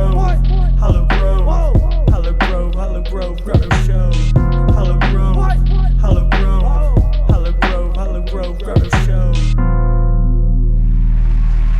Grove, Hollow Grove, Hollow Grove, Hollow Grove, Grotto Show. Hollow Grove, Hollow Grove, Hollow Grove, Hollow Grove, Grotto Show.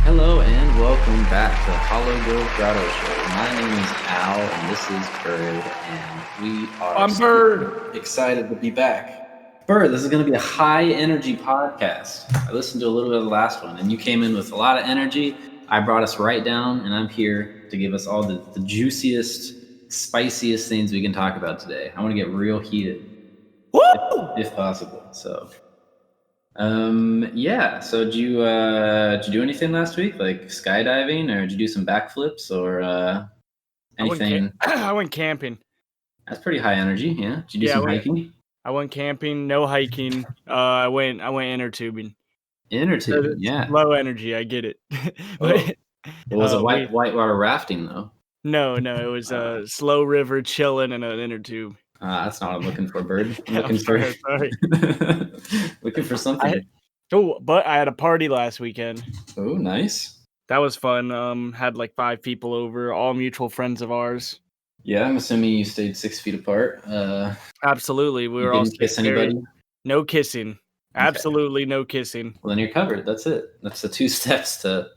Hello and welcome back to Hollow Grove Grotto Show. My name is Al and this is Bird, and we are I'm Bird. Excited to be back. Bird, this is going to be a high energy podcast. I listened to a little bit of the last one and you came in with a lot of energy. I brought us right down and I'm here to give us all the juiciest, spiciest things we can talk about today. I want to get real heated. Woo! If possible. So so did you do anything last week, like skydiving, or did you do some backflips or anything? I went camping. That's pretty high energy. Yeah, did you do some hiking? I went camping, no hiking. I went inner tubing. Inner tubing, yeah. Low energy, I get it. But was it whitewater rafting though? No, it was slow river chilling in an inner tube. That's not what I'm looking for, Bird. I'm looking for something. But I had a party last weekend. Oh, nice. That was fun. Had like 5 people over, all mutual friends of ours. Yeah, I'm assuming you stayed 6 feet apart. Absolutely. We were all didn't kiss anybody? No kissing. Absolutely no kissing. Well, then you're covered. That's it. That's the 2 steps to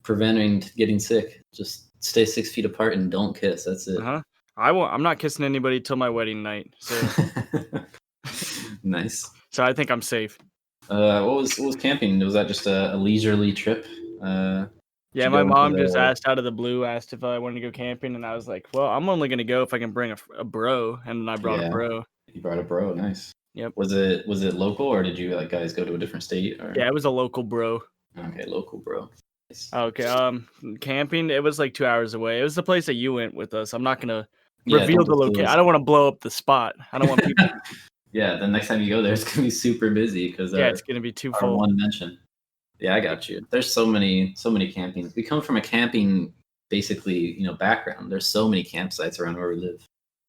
preventing getting sick. Just stay 6 feet apart and don't kiss. That's it. I'm not kissing anybody till my wedding night. So nice. So I think I'm safe. What was camping? Was that just a leisurely trip? Yeah, my mom just asked out of the blue, asked if I wanted to go camping, and I was like, well, I'm only going to go if I can bring a bro, and I brought a bro. You brought a bro, nice. Yep. Was it local, or did you guys go to a different state? Or? Yeah, it was a local bro. Okay, local bro. Nice. Okay, camping, it was like 2 hours away. It was the place that you went with us. I'm not going to reveal the location. I don't want to blow up the spot. I don't want people. Yeah, the next time you go there, it's gonna be super busy because it's gonna be too full. One mention. Yeah, I got you. There's so many campings. We come from a camping basically, background. There's so many campsites around where we live,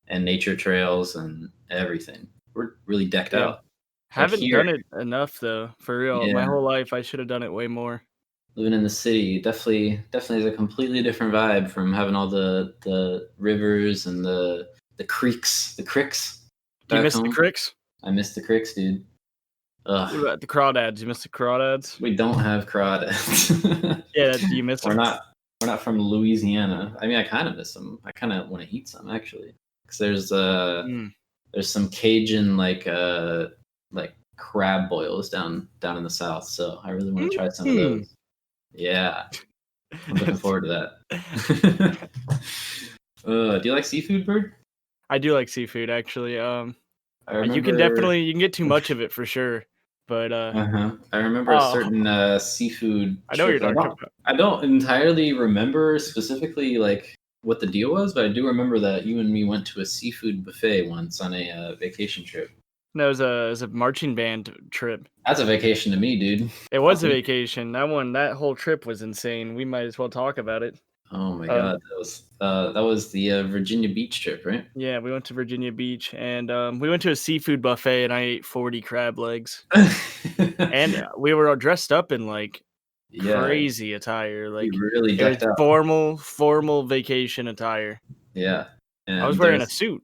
and nature trails and everything. We're really decked out. Haven't done it enough though, for real. Yeah. My whole life, I should have done it way more. Living in the city definitely is a completely different vibe from having all the rivers and the creeks, the cricks. Do you miss the cricks? I miss the cricks, dude. Ugh. What about the crawdads? You miss the crawdads? We don't have crawdads. Yeah, do you miss them? We're not from Louisiana. I mean, I kind of miss them. I kind of want to eat some actually, because there's some Cajun like crab boils down in the south. So I really want to try some of those. Yeah, I'm looking forward to that. Do you like seafood, Bird? I do like seafood, actually. You can get too much of it for sure. But I remember a certain seafood. I know what you're talking about. I don't entirely remember specifically like what the deal was, but I do remember that you and me went to a seafood buffet once on a vacation trip. No, it was a marching band trip. That's a vacation to me, dude. It was a vacation. That whole trip was insane. We might as well talk about it. Oh my god, that was the Virginia Beach trip, right? Yeah, we went to Virginia Beach, and we went to a seafood buffet, and I ate 40 crab legs. And we were all dressed up in like crazy attire, like really decked out. Formal vacation attire. Yeah, and I was wearing a suit.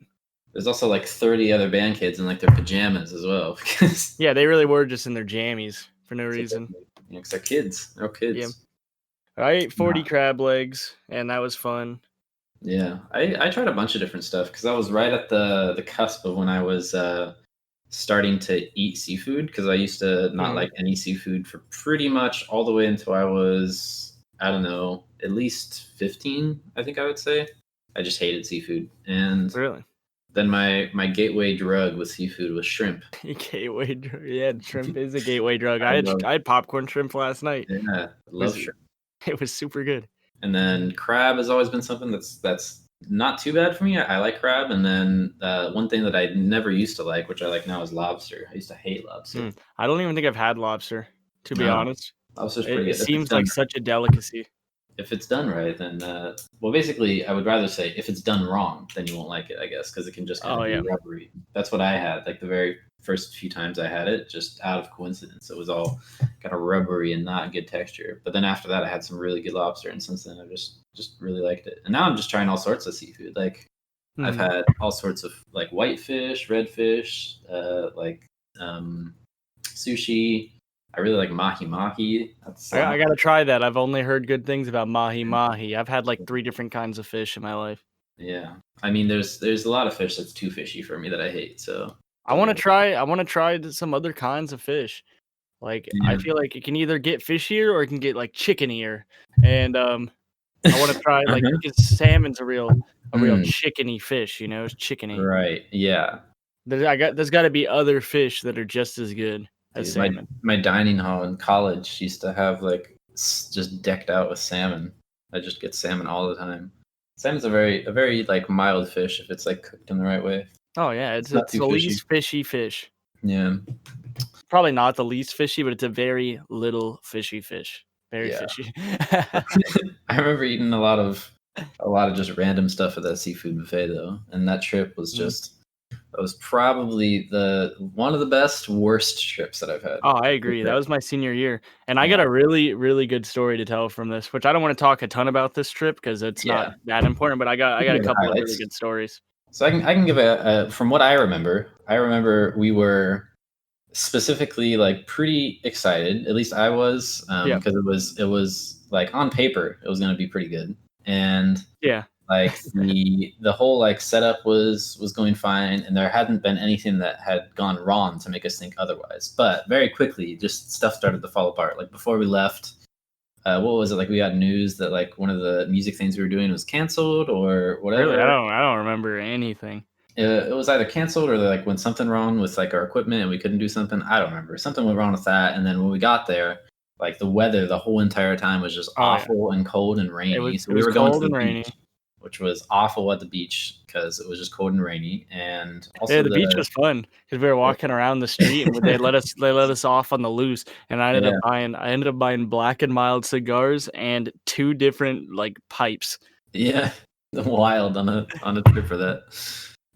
There's also like 30 other band kids in like their pajamas as well. Yeah, they really were just in their jammies for no reason. Because they're kids. They're all kids. Yeah. I ate 40 crab legs, and that was fun. Yeah, I tried a bunch of different stuff because I was right at the cusp of when I was starting to eat seafood, because I used to not like any seafood for pretty much all the way until I was, I don't know, at least 15, I think I would say. I just hated seafood. And really? Then my gateway drug with seafood was shrimp. Gateway drug? Yeah, shrimp is a gateway drug. I had popcorn shrimp last night. Yeah, love shrimp. It was super good. And then crab has always been something that's not too bad for me. I like crab. And then one thing that I never used to like, which I like now, is lobster. I used to hate lobster. I don't even think I've had lobster, to be honest. Lobster's pretty good. It seems like such a delicacy. if it's done right, then well, basically, I would rather say if it's done wrong, then you won't like it, I guess, because it can just kind Oh of be yeah. rubbery. That's what I had. Like the very first few times I had it, just out of coincidence, it was all kind of rubbery and not good texture. But then after that, I had some really good lobster, and since then, I just really liked it. And now I'm just trying all sorts of seafood. Like I've Mhm. had all sorts of like whitefish, redfish, sushi. I really like mahi mahi. That's I gotta try that. I've only heard good things about mahi mahi. I've had like 3 different kinds of fish in my life. yeah. I mean, there's a lot of fish that's too fishy for me that I hate. So don't get me. I wanna try some other kinds of fish. Like, I Yeah. feel like it can either get fishier or it can get, like, chickenier, and, I wanna try, like Uh-huh. because salmon's a real Mm, chickeny fish, you know, it's chickeny. right. Yeah. There's gotta be other fish that are just as good as Dude, my salmon. my dining hall in college used to have like just decked out with salmon. I just get salmon all the time. Salmon's a very like mild fish if it's like cooked in the right way. Oh, yeah, It's not it's too the fishy. least fishy fish. Yeah. Probably not the least fishy, but it's a very little fishy fish. Very Yeah. fishy. I remember eating a lot of just random stuff at that seafood buffet though, and that trip was Mhm. just that was probably the one of the best worst trips that I've had. Oh, I For agree. That sure. was my senior year, and I got Yeah. a really, really good story to tell from this, which I don't wanna talk a ton about this trip because it's not Yeah. that important, but You I can got a give the couple of really highlights. good stories. So I can give from what I remember we were specifically like pretty excited. At least I was, Yeah. because it was like on paper it was going to be pretty good, and Yeah. like the whole like setup was going fine, and there hadn't been anything that had gone wrong to make us think otherwise. But very quickly, just stuff started to fall apart. Like before we left, what was it like? We got news that like one of the music things we were doing was canceled or Really? whatever. I don't remember anything. It was either canceled or like went something wrong with like our equipment and we couldn't do something. I don't remember. Something went wrong with that. And then when we got there, like the weather the whole entire time was just Oh, yeah. awful and cold and rainy. So It we was were going to cold the and rainy. beach, which was awful at the beach because it was just cold and rainy. And Yeah, also the beach was fun because we were walking around the street and they let us off on the loose, and yeah, I ended up buying Black& and Mild cigars and 2 different, like, pipes. yeah, wild on a trip for that.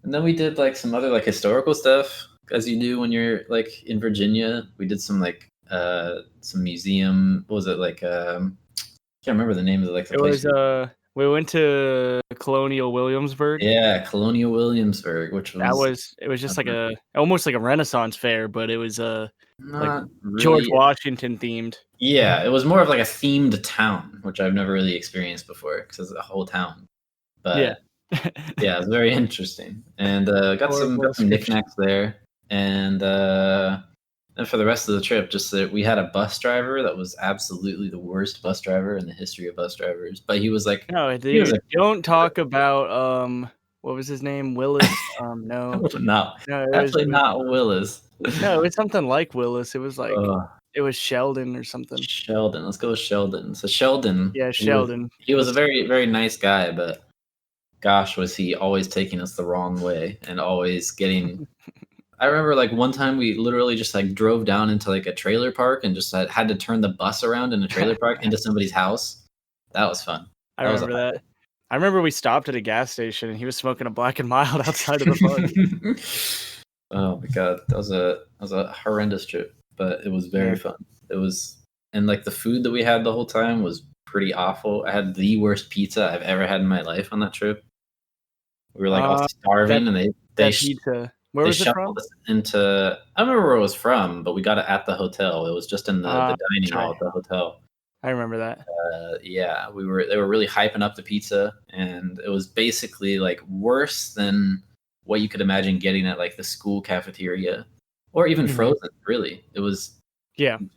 And then we did like some other like historical stuff as you do when you're like in Virginia. We did some museum. What was it like? Can't remember the name of like the It place. was, we went to Colonial Williamsburg. Yeah, Colonial Williamsburg, which was It was just like uh, a almost like a Renaissance fair, but it was, like, not George really. Washington themed. Yeah, it was more of like a themed town, which I've never really experienced before because it's a whole town. Yeah. But yeah, it's very interesting, and got some Horrible got some description. knickknacks there, and for the rest of the trip, just that we had a bus driver that was absolutely the worst bus driver in the history of bus drivers. But No, he was dude, a don't talk about, what was his name? Willis? No. no, No, definitely not Willis. it was something like Willis. It was like Uh, it was Sheldon or something. Sheldon. Let's go with Sheldon. So Sheldon, Yeah, he was Sheldon. he was a Let's very very nice guy, but gosh, was he always taking us the wrong way and always getting. I remember like one time we literally just like drove down into like a trailer park and just had to turn the bus around in a trailer park into somebody's house. That was fun. I That was a remember that. I remember we stopped at a gas station and he was smoking a Black& and Mild outside of the park. highlight. Oh my god, that was a horrendous trip, but it was very Yeah. fun. It was, and like the food that we had the whole time was pretty awful. I had the worst pizza I've ever had in my life on that trip. We were like all Uh, that starving, and that pizza. Where they was it shuffled from? us into. I don't remember where it was from, but we got it at the hotel. It was just in the dining Okay. hall at the hotel. I remember that. Yeah, they were really hyping up the pizza, and it was basically like worse than what you could imagine getting at like the school cafeteria, or even Mhm. frozen. Really, it was Yeah. the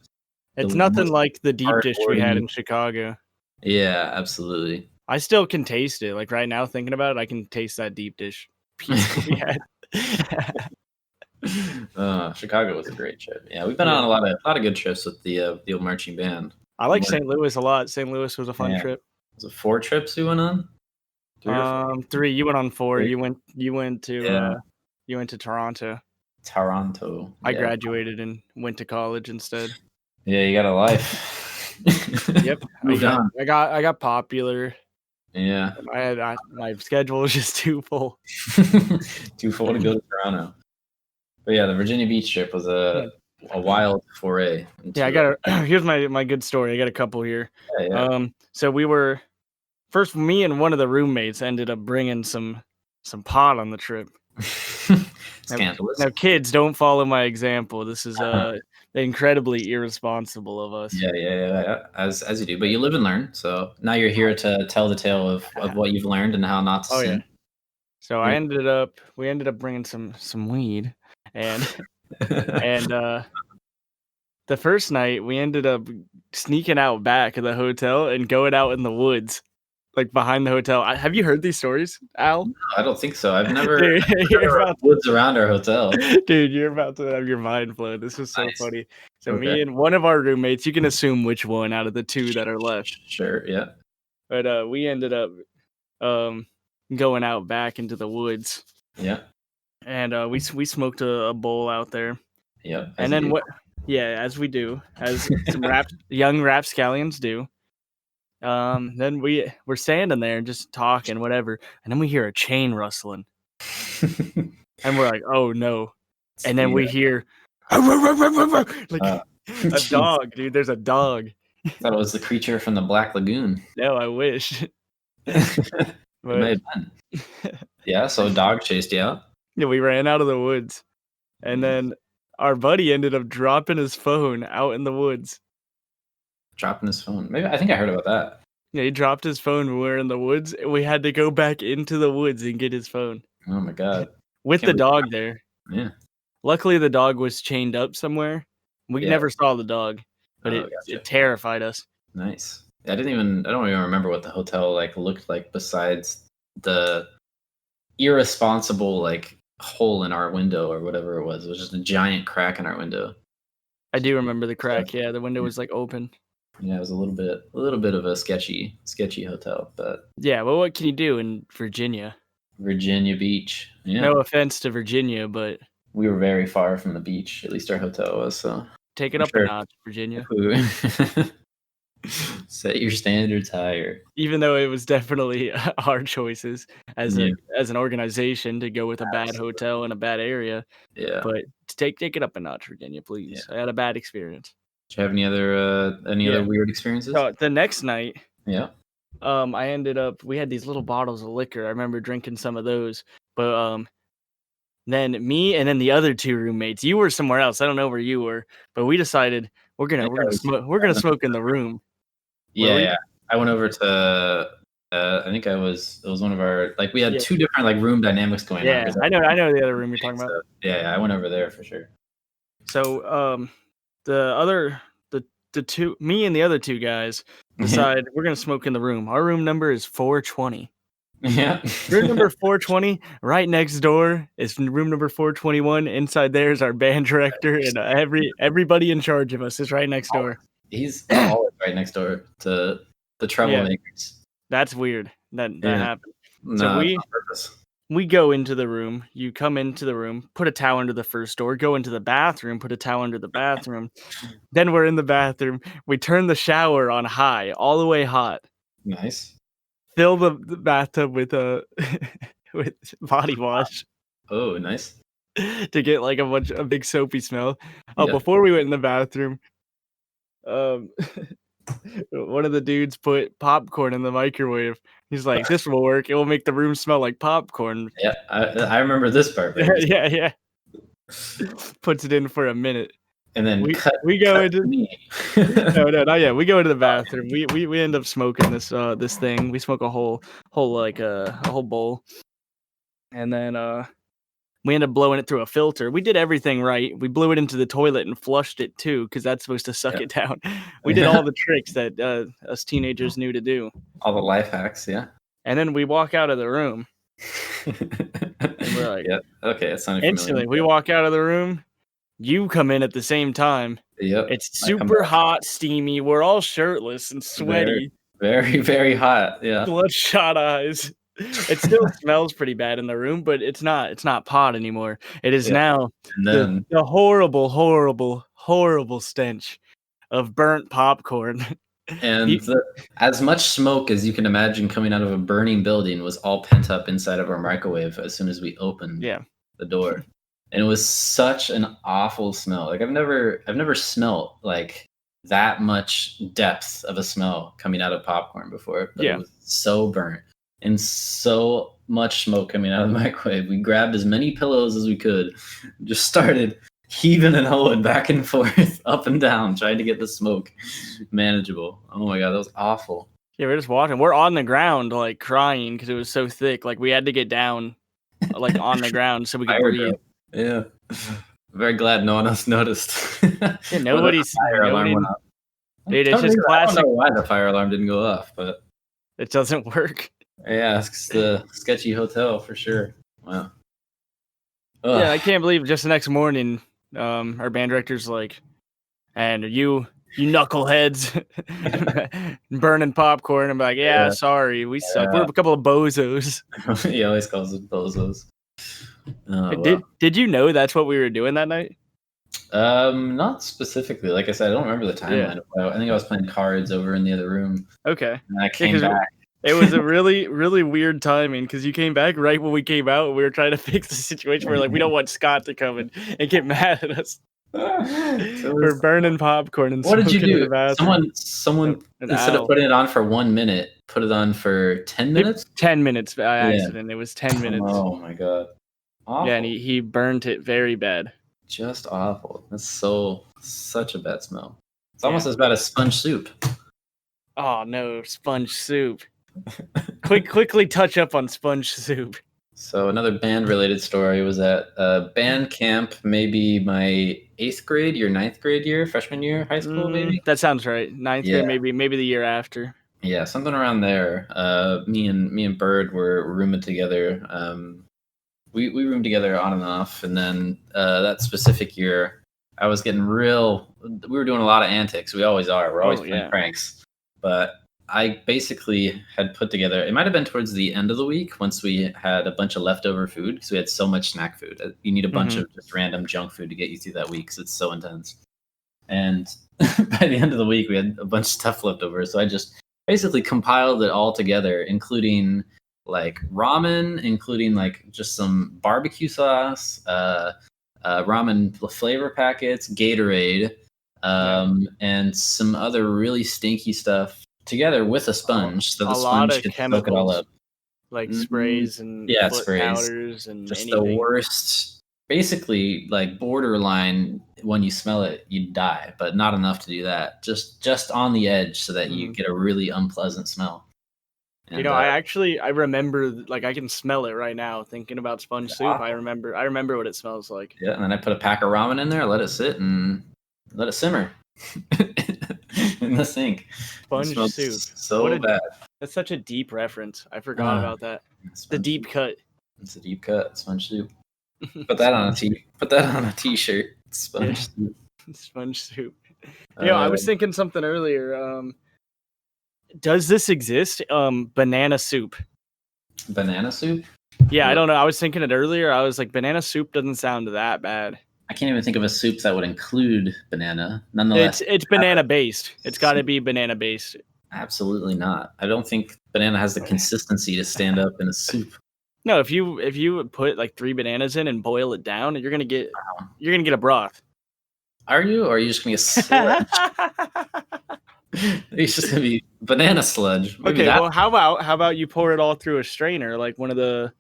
It's nothing most like the deep dish we had cardboardy. in Chicago. Yeah, absolutely. I still can taste it. Like, right now thinking about it, I can taste that deep dish pizza we had. Chicago was a great trip. Yeah, we've been Yeah. on a lot of good trips with the old marching band. I like St. Louis a lot. St. Louis was a fun Yeah, trip. was it 4 trips we went on? 3 or 4? 3, you went on 4. 3? Yeah, You went to Toronto. Toronto. I Yeah. graduated and went to college instead. Yeah, you got a life. Yep, Moved on. I got popular. Yeah. My schedule was just too full. Too full to go to Toronto. But yeah, the Virginia Beach trip was Yeah. a wild foray Yeah, I into got a here's my good story. I got a couple here. yeah, So we were first me and one of the roommates ended up bringing some pot on the trip. yeah. Now Scandalous. now kids, don't follow my example. This is, incredibly irresponsible of us. Yeah. As you do, but you live and learn. So now you're here to tell the tale of what you've learned and how not to Oh, yeah. sin. So Yeah. we ended up bringing some weed, and and, the first night, we ended up sneaking out back of the hotel and going out in the woods, like, behind the hotel. I have you heard these stories, Al? I don't think so. I've never Dude, you're never about woods around our hotel. dude, you're about to have your mind blown. This is so Nice. funny. So Okay. me and one of our roommates, you can assume which one out of the 2 that are left, Sure. Yeah. but, we ended up, um, going out back into the woods, Yeah. and, we smoked a bowl out there, Yeah. and As you then do. what yeah, as we do, as some young rapscallions do. Then we're standing there and just talking, whatever, and then we hear a chain rustling, and we're like, "Oh no!" It's And then the we hear like a jeez. dog, dude. There's a dog. Thought it was the creature from the Black Lagoon. No, I wish, It may but have been. Yeah, so a dog chased you out. yeah, we ran out of the woods, and Nice. then our buddy ended up dropping his phone out in the woods. Dropping his phone. Maybe I think I heard about that. Yeah, he dropped his phone when we were in the woods, and we had to go back into the woods and get his phone Oh my god. with Can't the believe dog there. yeah. Luckily, the dog was chained up somewhere. We Yeah. never saw the dog, but Oh, it gotcha. terrified us. Nice. I don't even remember what the hotel like looked like besides the irresponsible like hole in our window or whatever it was. It was just a giant crack in our window. I do remember the So, crack, yeah, the window was, like, open. yeah, it was a little bit of a sketchy hotel, but Yeah, well, what can you do in Virginia? Virginia Beach. No Yeah. offense to Virginia, but We were very far from the beach, at least our hotel was, so take it I'm up a sure notch, if Virginia. we set your standards higher. Even though it was definitely our choices Yeah, as an organization to go with a bad absolutely. hotel in a bad area, Yeah, but take it up a notch, Virginia, yeah. please. I had a bad experience. Do you have any Yeah. other weird experiences? So, the next night, Yeah. I ended up we had these little bottles of liquor. I remember drinking some of those, but, then me and then the other 2 roommates, you were somewhere else, I don't know where you were, but we decided I think we're I gonna was smoke in the room. Were yeah, we? yeah. I went over to, I think it was one of our like, we had Yeah. 2 different, like, room dynamics going on Yeah, 'cause I know the other room you're talking about. so yeah, I went over there for sure. So, the other the 2 me and the other 2 guys Yeah. decide we're gonna smoke in the room. Our room number is 420. Yeah. Room number 420, right next door is room number 421. Inside there is our band director, and, everybody in charge of us is right next door. He's always right next door to the Yeah, troublemakers. that's weird. That Yeah. happened. So No, it's on purpose. we go into the room, you come into the room, put a towel under the first door, go into the bathroom, put a towel under the bathroom. Then we're in the bathroom, we turn the shower on high, all the way hot, Nice. fill the bathtub with, with body wash Oh, nice. to get, like, a big soapy smell. Oh, Yeah. before we went in the bathroom, um, one of the dudes put popcorn in the microwave. He's like, "This will work, it will make the room smell like popcorn." Yeah, I remember this part very Yeah, yeah. Puts it in for a minute. and then We go cut into to me. no, not yet. We go into the bathroom. We end up smoking this thing. We smoke a whole like a whole bowl, and then we end up blowing it through a filter. We did everything right. We blew it into the toilet and flushed it too, because that's supposed to suck Yeah. it down. We did all the tricks that us teenagers knew to do. All the life hacks, yeah. And then we walk out of the room, and we're like, Yeah, okay, that sounded instantly, familiar. we walk out of the room. You come in at the same time. Yep. It's I come super back. hot, steamy. We're all shirtless and Very, sweaty, very hot, yeah. bloodshot eyes. It still smells pretty bad in the room, but it's not pot anymore. It is Yeah, now and then the horrible, horrible, horrible stench of burnt popcorn. And as much smoke as you can imagine coming out of a burning building was all pent up inside of our microwave as soon as we opened the door. And it was such an awful smell. Like I've never smelled like that much depth of a smell coming out of popcorn before. But it was so burnt and so much smoke coming out of the microwave. We grabbed as many pillows as we could, just started heaving and hoeing back and forth, up and down, trying to get the smoke manageable. Oh my god, that was awful. Yeah, we're just walking. We're on the ground, like crying because it was so thick. Like we had to get down, like on the ground, so we could breathe. Yeah, very glad no one else noticed. Yeah, nobody's. Fire alarm went off. Dude, it's just classic. I don't know why the fire alarm didn't go off, but it doesn't work. Yeah, it's the sketchy hotel for sure. Wow. Ugh. Yeah, I can't believe just the next morning. Our band director's like, and you knuckleheads burning popcorn. I'm like, yeah, sorry, we suck. We're a couple of bozos. He always calls us bozos. Did you know that's what we were doing that night? Not specifically. Like I said, I don't remember the timeline. I think I was playing cards over in the other room. Okay. And I came back. It was a really, really weird timing because you came back right when we came out. We were trying to fix the situation. We're like, we don't want Scott to come and get mad at us. We're burning popcorn and what did you do? Someone instead of putting it on for 1 minute, put it on for 10 minutes. 10 minutes by accident. It was 10 minutes. Oh my god. Awful. Yeah, and he burnt it very bad. Just awful. That's such a bad smell. It's almost as bad as sponge soup. Oh no, sponge soup. Quickly touch up on sponge soup. So another band-related story was at band camp, maybe my 8th grade, your 9th grade year, freshman year, high school, maybe? That sounds right. 9th grade, maybe the year after. Yeah, something around there. Me and Bird were rooming together. We roomed together on and off, and then that specific year, I was getting we were doing a lot of antics. We always are. We're always playing pranks. But I basically had put together, it might have been towards the end of the week once we had a bunch of leftover food because we had so much snack food. You need a bunch of just random junk food to get you through that week because it's so intense. And by the end of the week, we had a bunch of stuff left over. So I just basically compiled it all together, including like ramen, including like just some barbecue sauce, ramen flavor packets, Gatorade, and some other really stinky stuff together with a sponge, so the sponge could soak it all up. Like sprays and powders and just anything. The worst, basically like borderline. When you smell it, you'd die, but not enough to do that. Just on the edge, so that you get a really unpleasant smell. And, I remember, like I can smell it right now. Thinking about sponge soup, I remember what it smells like. Yeah, and then I put a pack of ramen in there, let it sit, and let it simmer. In the sink. Sponge soup. So bad. That's such a deep reference. I forgot about that. The deep cut. It's a deep cut. Sponge soup. Put that on a t-shirt. Sponge soup. Sponge soup. I was thinking something earlier. Does this exist? Banana soup. Banana soup? Yeah, I don't know. I was thinking it earlier. I was like, banana soup doesn't sound that bad. I can't even think of a soup that would include banana. Nonetheless, it's banana based. It's got to be banana based. Absolutely not. I don't think banana has the consistency to stand up in a soup. No, if you put like 3 bananas in and boil it down, you're gonna get a broth. Are you? Or are you just gonna get sludge? It's just gonna be banana sludge. Maybe well, how about you pour it all through a strainer, like one of the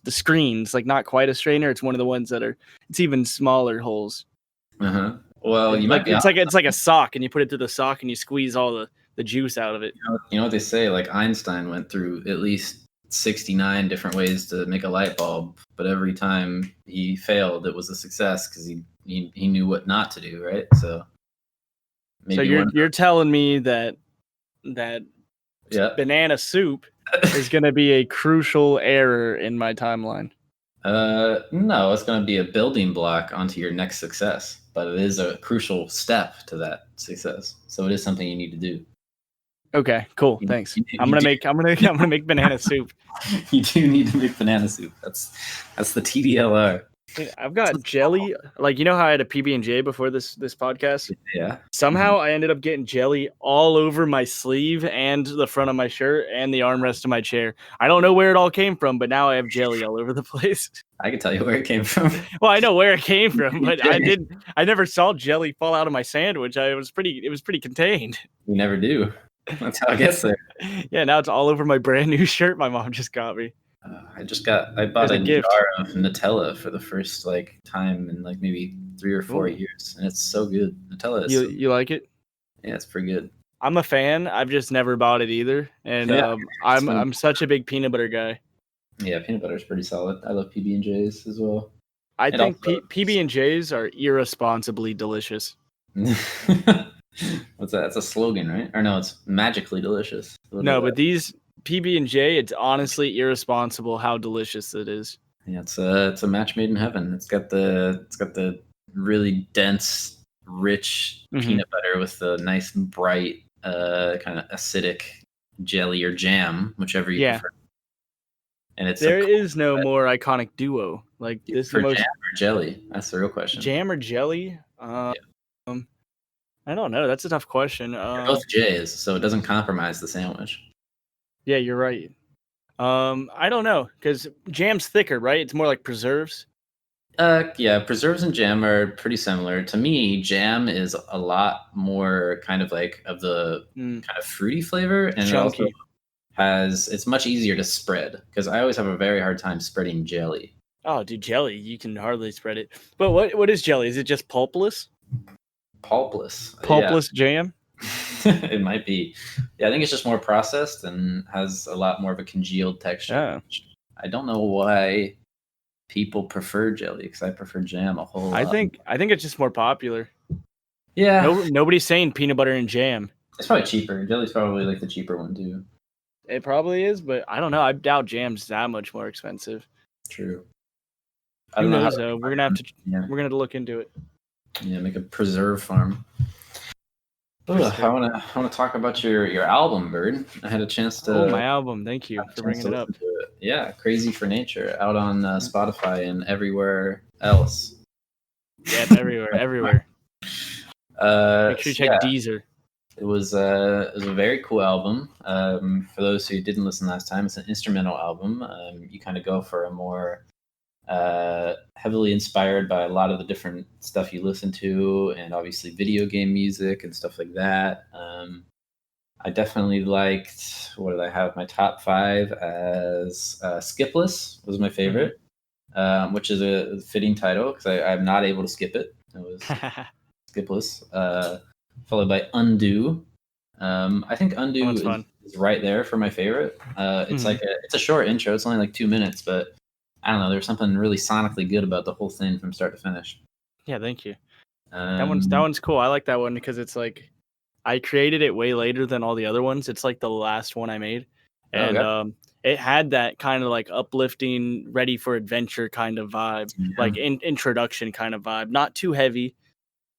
screens, like not quite a strainer. It's one of the ones that it's even smaller holes. Well, you might be. It's like a sock, and you put it through the sock, and you squeeze all the juice out of it. You know what they say? Like Einstein went through at least 69 different ways to make a light bulb, but every time he failed, it was a success because he knew what not to do, right? So you're telling me that banana soup is going to be a crucial error in my timeline. No, it's going to be a building block onto your next success, but it is a crucial step to that success. So it is something you need to do. Okay, cool. Thanks. I'm gonna make banana soup. You do need to make banana soup. That's the TDLR. Dude, I've got jelly. Like, you know how I had a PB&J before this podcast? Yeah. Somehow I ended up getting jelly all over my sleeve and the front of my shirt and the armrest of my chair. I don't know where it all came from, but now I have jelly all over the place. I can tell you where it came from. Well, I know where it came from, but I never saw jelly fall out of my sandwich. It was pretty contained. You never do. That's how it gets there. Yeah, now it's all over my brand new shirt my mom just got me. I bought As a a gift. jar of Nutella for the first like time in like maybe 3 or 4 Ooh. years, and it's so good. Nutella is You like it? yeah, it's pretty good. I'm a fan. I've just never bought it either, and Yeah, I'm such a big peanut butter guy. Yeah, peanut butter is pretty solid. I love PB&Js as well. I It think also- PB&Js are irresponsibly delicious. What's that? That's a slogan, right? Or no, it's magically delicious. No, but these PB&J, it's honestly irresponsible how delicious it is. Yeah, it's a match made in heaven. It's got the really dense, rich peanut butter with the nice bright, kind of acidic jelly or jam, whichever you prefer. And there is no more iconic duo like this. For jam or jelly? That's the real question. Jam or jelly? I don't know. That's a tough question. They're both J's, so it doesn't compromise the sandwich. Yeah, you're right. I don't know because jam's thicker, right? It's more like preserves. Yeah, preserves and jam are pretty similar. To me, jam is a lot more kind of like of the kind of fruity flavor, and chunky. It also it's much easier to spread because I always have a very hard time spreading jelly. Oh, dude, jelly, you can hardly spread it. But what is jelly? Is it just pulpless? Pulpless jam? It might be. Yeah, I think it's just more processed and has a lot more of a congealed texture. Yeah. I don't know why people prefer jelly because I prefer jam a whole lot. I think it's just more popular. Yeah. Nobody's saying peanut butter and jam. It's probably cheaper. Jelly's probably like the cheaper one too. It probably is, but I don't know. I doubt jam's that much more expensive. True. Who knows though? We're gonna have to look into it. Yeah, make a preserve farm. I want to talk about your album, Bird. I had a chance to. Oh, my album! Thank you for bringing it up. Yeah, Crazy for Nature, out on Spotify and everywhere else. Yeah, it's everywhere. Make sure you check Deezer. It was a very cool album. For those who didn't listen last time, it's an instrumental album. You kind of go for a more heavily inspired by a lot of the different stuff you listen to, and obviously video game music and stuff like that. I definitely liked, what did I have? My top 5 as Skipless was my favorite, which is a fitting title because I'm not able to skip it. It was Skipless, followed by Undo. I think Undo is right there for my favorite. It's like it's a short intro. It's only like 2 minutes, but I don't know. There's something really sonically good about the whole thing from start to finish. Yeah, thank you. That one's cool. I like that one because it's like I created it way later than all the other ones. It's like the last one I made, and it had that kind of like uplifting, ready for adventure kind of vibe, like introduction kind of vibe. Not too heavy,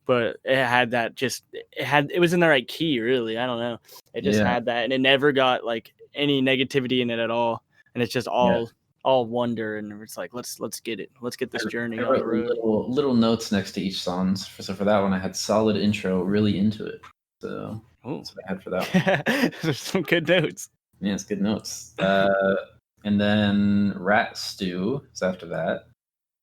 but it had that. It was in the right key, really. I don't know. It just had that, and it never got like any negativity in it at all, and it's just all wonder, and it's like let's get it. Let's get this journey on the road. Little notes next to each song. So for that one, I had solid intro, really into it. So that's what I had for that one. There's some good notes. Yeah, it's good notes. And then Rat Stew is after that.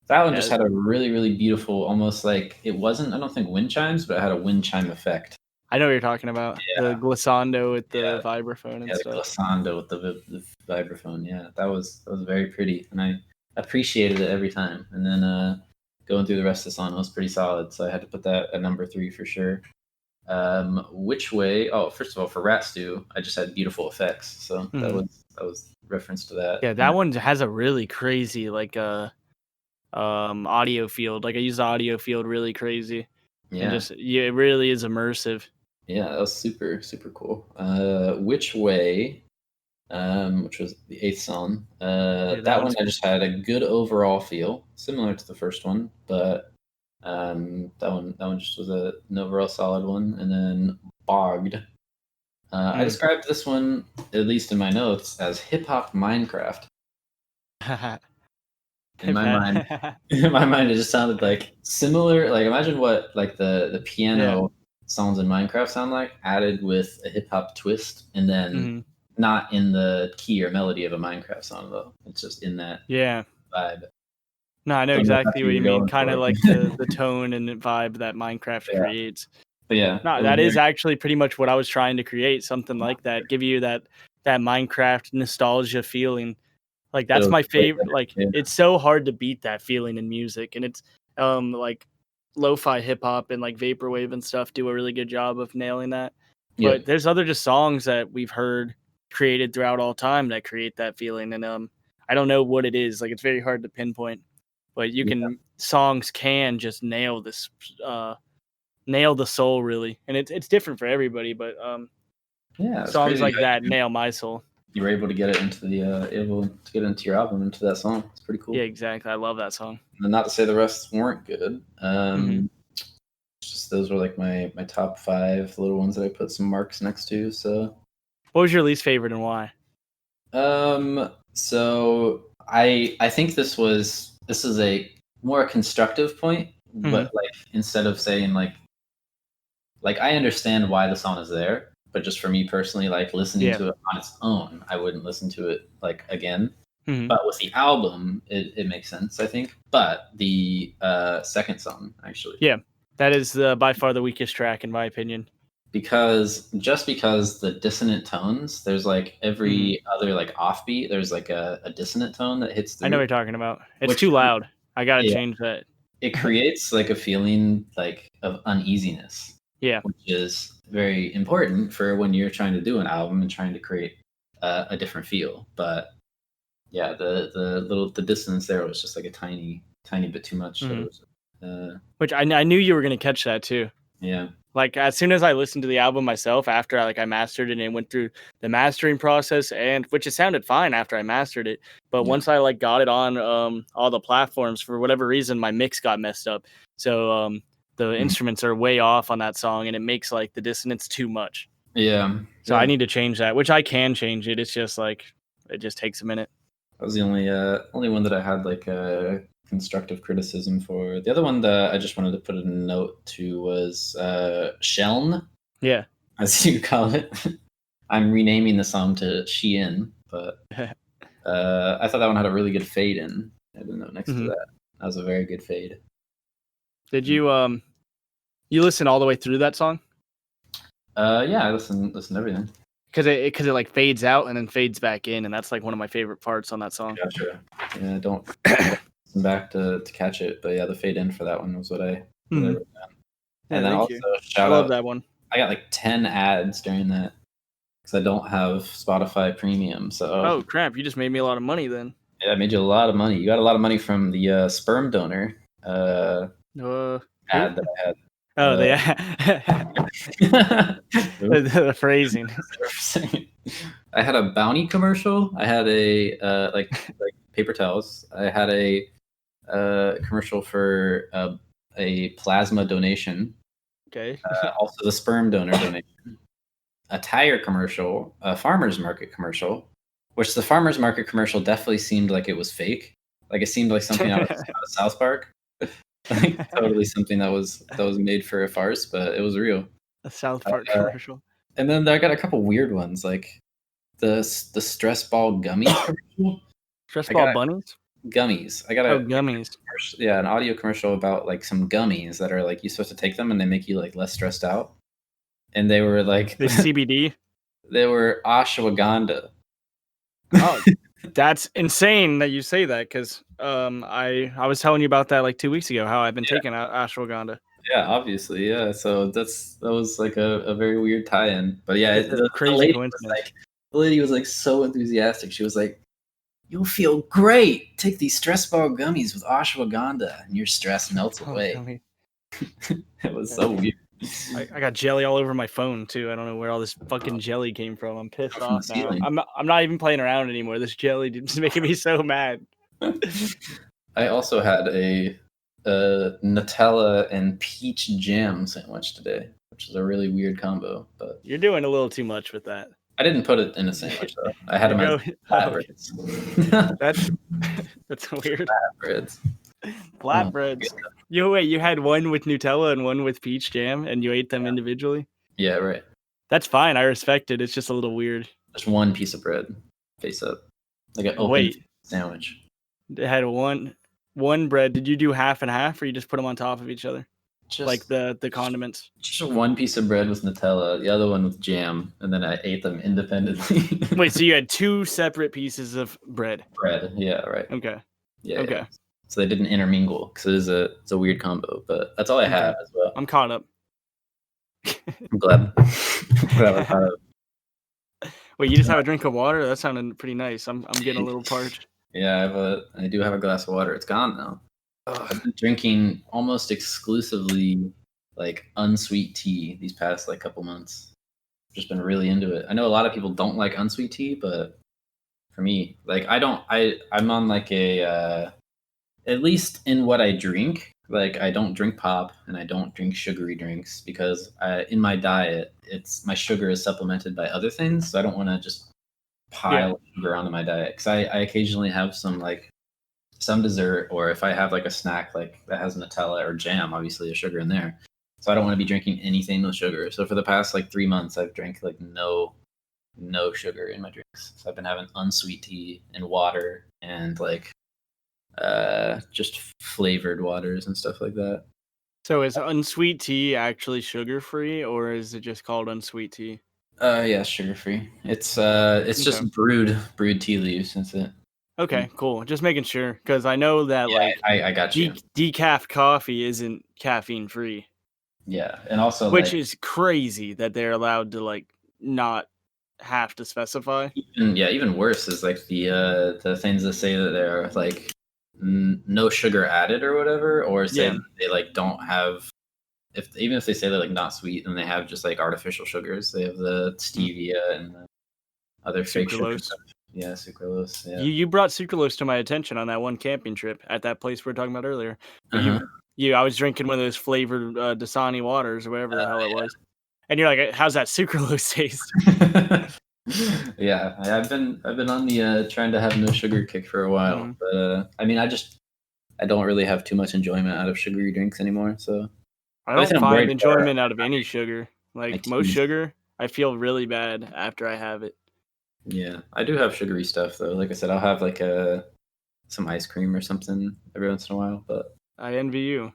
That one just had a really, really beautiful, almost like it wasn't, I don't think wind chimes, but it had a wind chime effect. I know what you're talking about. Yeah. The glissando with the vibraphone and stuff. Yeah, the glissando with the vibraphone. Yeah, that was very pretty, and I appreciated it every time. And then going through the rest of the song was pretty solid, so I had to put that at number 3 for sure. Which way? Oh, first of all, for Rat Stew, I just had beautiful effects, so that was reference to that. Yeah, that one has a really crazy like audio field. Like I use the audio field really crazy. Yeah, and it really is immersive. Yeah, that was super, super cool. Which way? Which was the 8th song. That one I just had a good overall feel, similar to the first one, but that one just was an overall solid one. And then Bogged. I described this one, at least in my notes, as hip hop Minecraft. in my mind, in my mind, it just sounded like similar. Like imagine what like the piano sounds in Minecraft sound like, added with a hip hop twist, and then not in the key or melody of a Minecraft song though. It's just in that vibe. No, I know Don't know if that's exactly what what you're you mean. going Kind of for. like the tone and the vibe that Minecraft creates. But yeah, No, it was that is very, actually pretty much what I was trying to create. Something like that, give you that Minecraft nostalgia feeling. Like it that's was my way favorite. better. Like Yeah. it's so hard to beat that feeling in music, and it's like lo-fi hip hop and like vaporwave and stuff do a really good job of nailing that. Yeah. But there's other just songs that we've heard created throughout all time that create that feeling, and I don't know what it is. Like it's very hard to pinpoint, but songs can just nail this, nail the soul really, and it's different for everybody. But Yeah, it's songs crazy like how that nail my soul. you were able to get it into your album, into that song. It's pretty cool. Yeah, exactly. I love that song. And not to say the rest weren't good. Mhm. Just those were like my top 5 little ones that I put some marks next to. So What was your least favorite and why? so I think this is a more constructive point, Mhm. but like instead of saying like I understand why the song is there, but just for me personally, like listening Yeah. to it on its own, I wouldn't listen to it like again. Mhm. But with the album, it makes sense, I think. But the second song, actually, Yeah. That is by far the weakest track in my opinion. because the dissonant tones, there's like Mhm. every other like offbeat, there's like a dissonant tone that hits I know what through, you're talking about. It's which too loud. I gotta yeah, change that. it creates like a feeling like of uneasiness, Yeah. which is very important for when you're trying to do an album and trying to create a different feel. But yeah, the dissonance there was just like a tiny bit too much. So it was, Which I knew you were gonna catch that too. yeah, Like as soon as I listened to the album myself after I mastered it and went through the mastering process, and which it sounded fine after I mastered it, but yeah, once I like got it on all the platforms, for whatever reason my mix got messed up. So the instruments are way off on that song and it makes like the dissonance too much. yeah. So I need to change that, which I can change it. It's just like it just takes a minute. That was the only one that I had like a constructive criticism for. The other one that I just wanted to put a note to was Sheln, Yeah. as you call it. I'm renaming the song to Shein, but I thought that one had a really good fade in. I didn't know next to that. That was a very good fade. Did you you listen all the way through that song? Yeah, I listen to everything. Because it like fades out and then fades back in, and that's like one of my favorite parts on that song. Gotcha. Yeah, don't listen back to catch it, but yeah, the fade in for that one was what I wrote down. Yeah, And then thank also you. shout I love out, that one. I got like 10 ads during that because I don't have Spotify Premium. So Oh crap! You just made me a lot of money then. yeah, I made you a lot of money. You got a lot of money from the sperm donor ad that I had. Oh, the phrasing. I had a bounty commercial. I had a like paper towels. I had a commercial for a plasma donation. Okay. Also the sperm donor donation. A tire commercial, a farmer's market commercial, which the farmer's market commercial definitely seemed like it was fake. Like it seemed like something out of South Park. Like totally something that was made for a farce, but it was real. A South Park commercial. And then I got a couple weird ones, like the stress ball gummies commercial. Stress ball bunnies? Gummies. I got gummies. an audio commercial about like some gummies that are like you're supposed to take them and they make you like less stressed out. And they were like The CBD. They were ashwagandha. Oh, that's insane that you say that because I was telling you about that like 2 weeks ago how I've been taking ashwagandha. Yeah, obviously, yeah. So that was like a very weird tie-in. But yeah, It's a crazy coincidence. The lady was like so enthusiastic. She was like, "You'll feel great. Take these stress ball gummies with ashwagandha, and your stress melts away." It was so weird. I got jelly all over my phone too. I don't know where all this fucking jelly came from. I'm pissed off now. Ceiling. I'm not even playing around anymore. This jelly is making me so mad. I also had a Nutella and peach jam sandwich today, which is a really weird combo. But you're doing a little too much with that. I didn't put it in a sandwich though. I had them as Okay. flatbreads. That's weird. Flatbreads. Flatbreads. You had one with Nutella and one with peach jam, and you ate them individually? Yeah, right. That's fine. I respect it. It's just a little weird. Just one piece of bread, face up, like an open Wait, sandwich. it had one bread. Did you do half and half, or you just put them on top of each other, Just like the condiments? just one piece of bread with Nutella, the other one with jam, and then I ate them independently. Wait, so you had two separate pieces of bread? Bread, yeah, right. Okay. Yeah, Okay. yeah. So they didn't intermingle because it's a weird combo, but that's all I have as well. I'm caught up. I'm glad. Glad I'm caught up. Wait, you just have a drink of water? That sounded pretty nice. I'm getting a little parched. Yeah, I do have a glass of water. It's gone now. I've been drinking almost exclusively like unsweet tea these past like couple months. Just been really into it. I know a lot of people don't like unsweet tea, but for me, like I'm on like a at least in what I drink, like I don't drink pop and I don't drink sugary drinks because in my diet, it's my sugar is supplemented by other things. So I don't want to just pile sugar onto my diet because I occasionally have some dessert, or if I have like a snack like that has Nutella or jam, obviously there's sugar in there. So I don't want to be drinking anything with sugar. So for the past like 3 months, I've drank like no sugar in my drinks. So I've been having unsweet tea and water and like just flavored waters and stuff like that. So is unsweet tea actually sugar free, or is it just called unsweet tea? Yeah, sugar free. It's just brewed tea leaves. That's it. Okay, cool. Just making sure, because I know that I got you. Decaf coffee isn't caffeine free. Yeah, and also which is crazy that they're allowed to like not have to specify. Even worse is like the things that say that they're like no sugar added or whatever, or say that they like don't have even if they say they're like not sweet and they have just like artificial sugars. They have the stevia and the other fake sugars. Yeah, sucralose. Yeah. You brought sucralose to my attention on that one camping trip at that place we were talking about earlier. I was drinking one of those flavored Dasani waters or whatever the hell it was, and you're like, "How's that sucralose taste?" Yeah, I've been on the trying to have no sugar kick for a while, but I mean, I don't really have too much enjoyment out of sugary drinks anymore. So I don't find enjoyment out of any sugar. Like most sugar, I feel really bad after I have it. Yeah, I do have sugary stuff though. Like I said, I'll have like some ice cream or something every once in a while. But I envy you.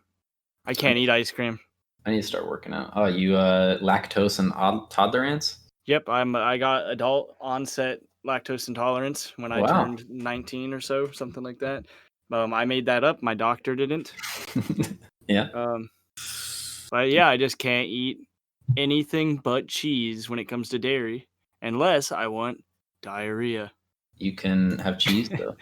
I can't eat ice cream. I need to start working out. Oh, you lactose and tolerance? Yep, I got adult onset lactose intolerance when I turned 19 or so, something like that. I made that up. My doctor didn't. Yeah. But yeah, I just can't eat anything but cheese when it comes to dairy, unless I want diarrhea. You can have cheese though.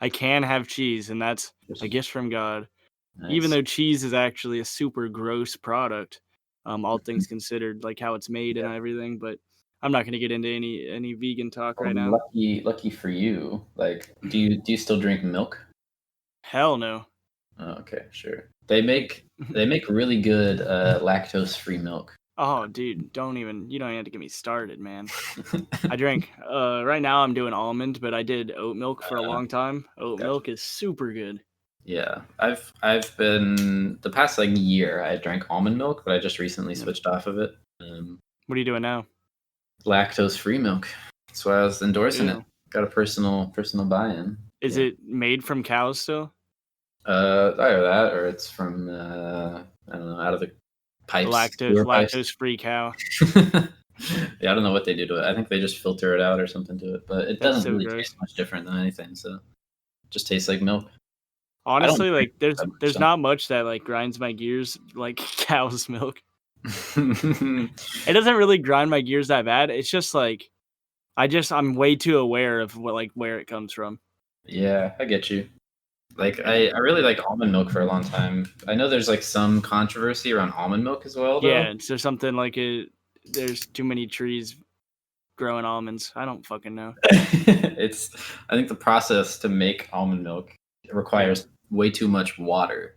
I can have cheese, and that's a gift from God. Nice. Even though cheese is actually a super gross product, all things considered, like how it's made and everything. But I'm not going to get into any vegan talk right now. Lucky for you. Like, do you still drink milk? Hell no. Oh, okay, sure. They make really good lactose-free milk. Oh, dude, you don't even have to get me started, man. I drink right now I'm doing almond, but I did oat milk for a long time. Oat milk is super good. Yeah. I've been the past like year I drank almond milk, but I just recently switched off of it. What are you doing now? Lactose-free milk. That's why I was endorsing it. Got a personal buy-in. Is it made from cows still? Either that or it's from I don't know, out of the pipes. Lactose-free cow. Yeah, I don't know what they do to it. I think they just filter it out or something to it, but it doesn't really taste much different than anything. So it just tastes like milk. Honestly, like there's not much that like grinds my gears like cow's milk. It doesn't really grind my gears that bad. It's just like I'm way too aware of where it comes from. Yeah, I get you. Like I really like almond milk for a long time. I know there's like some controversy around almond milk as well, though. Yeah, so something like there's too many trees growing almonds. I don't fucking know. I think the process to make almond milk requires way too much water.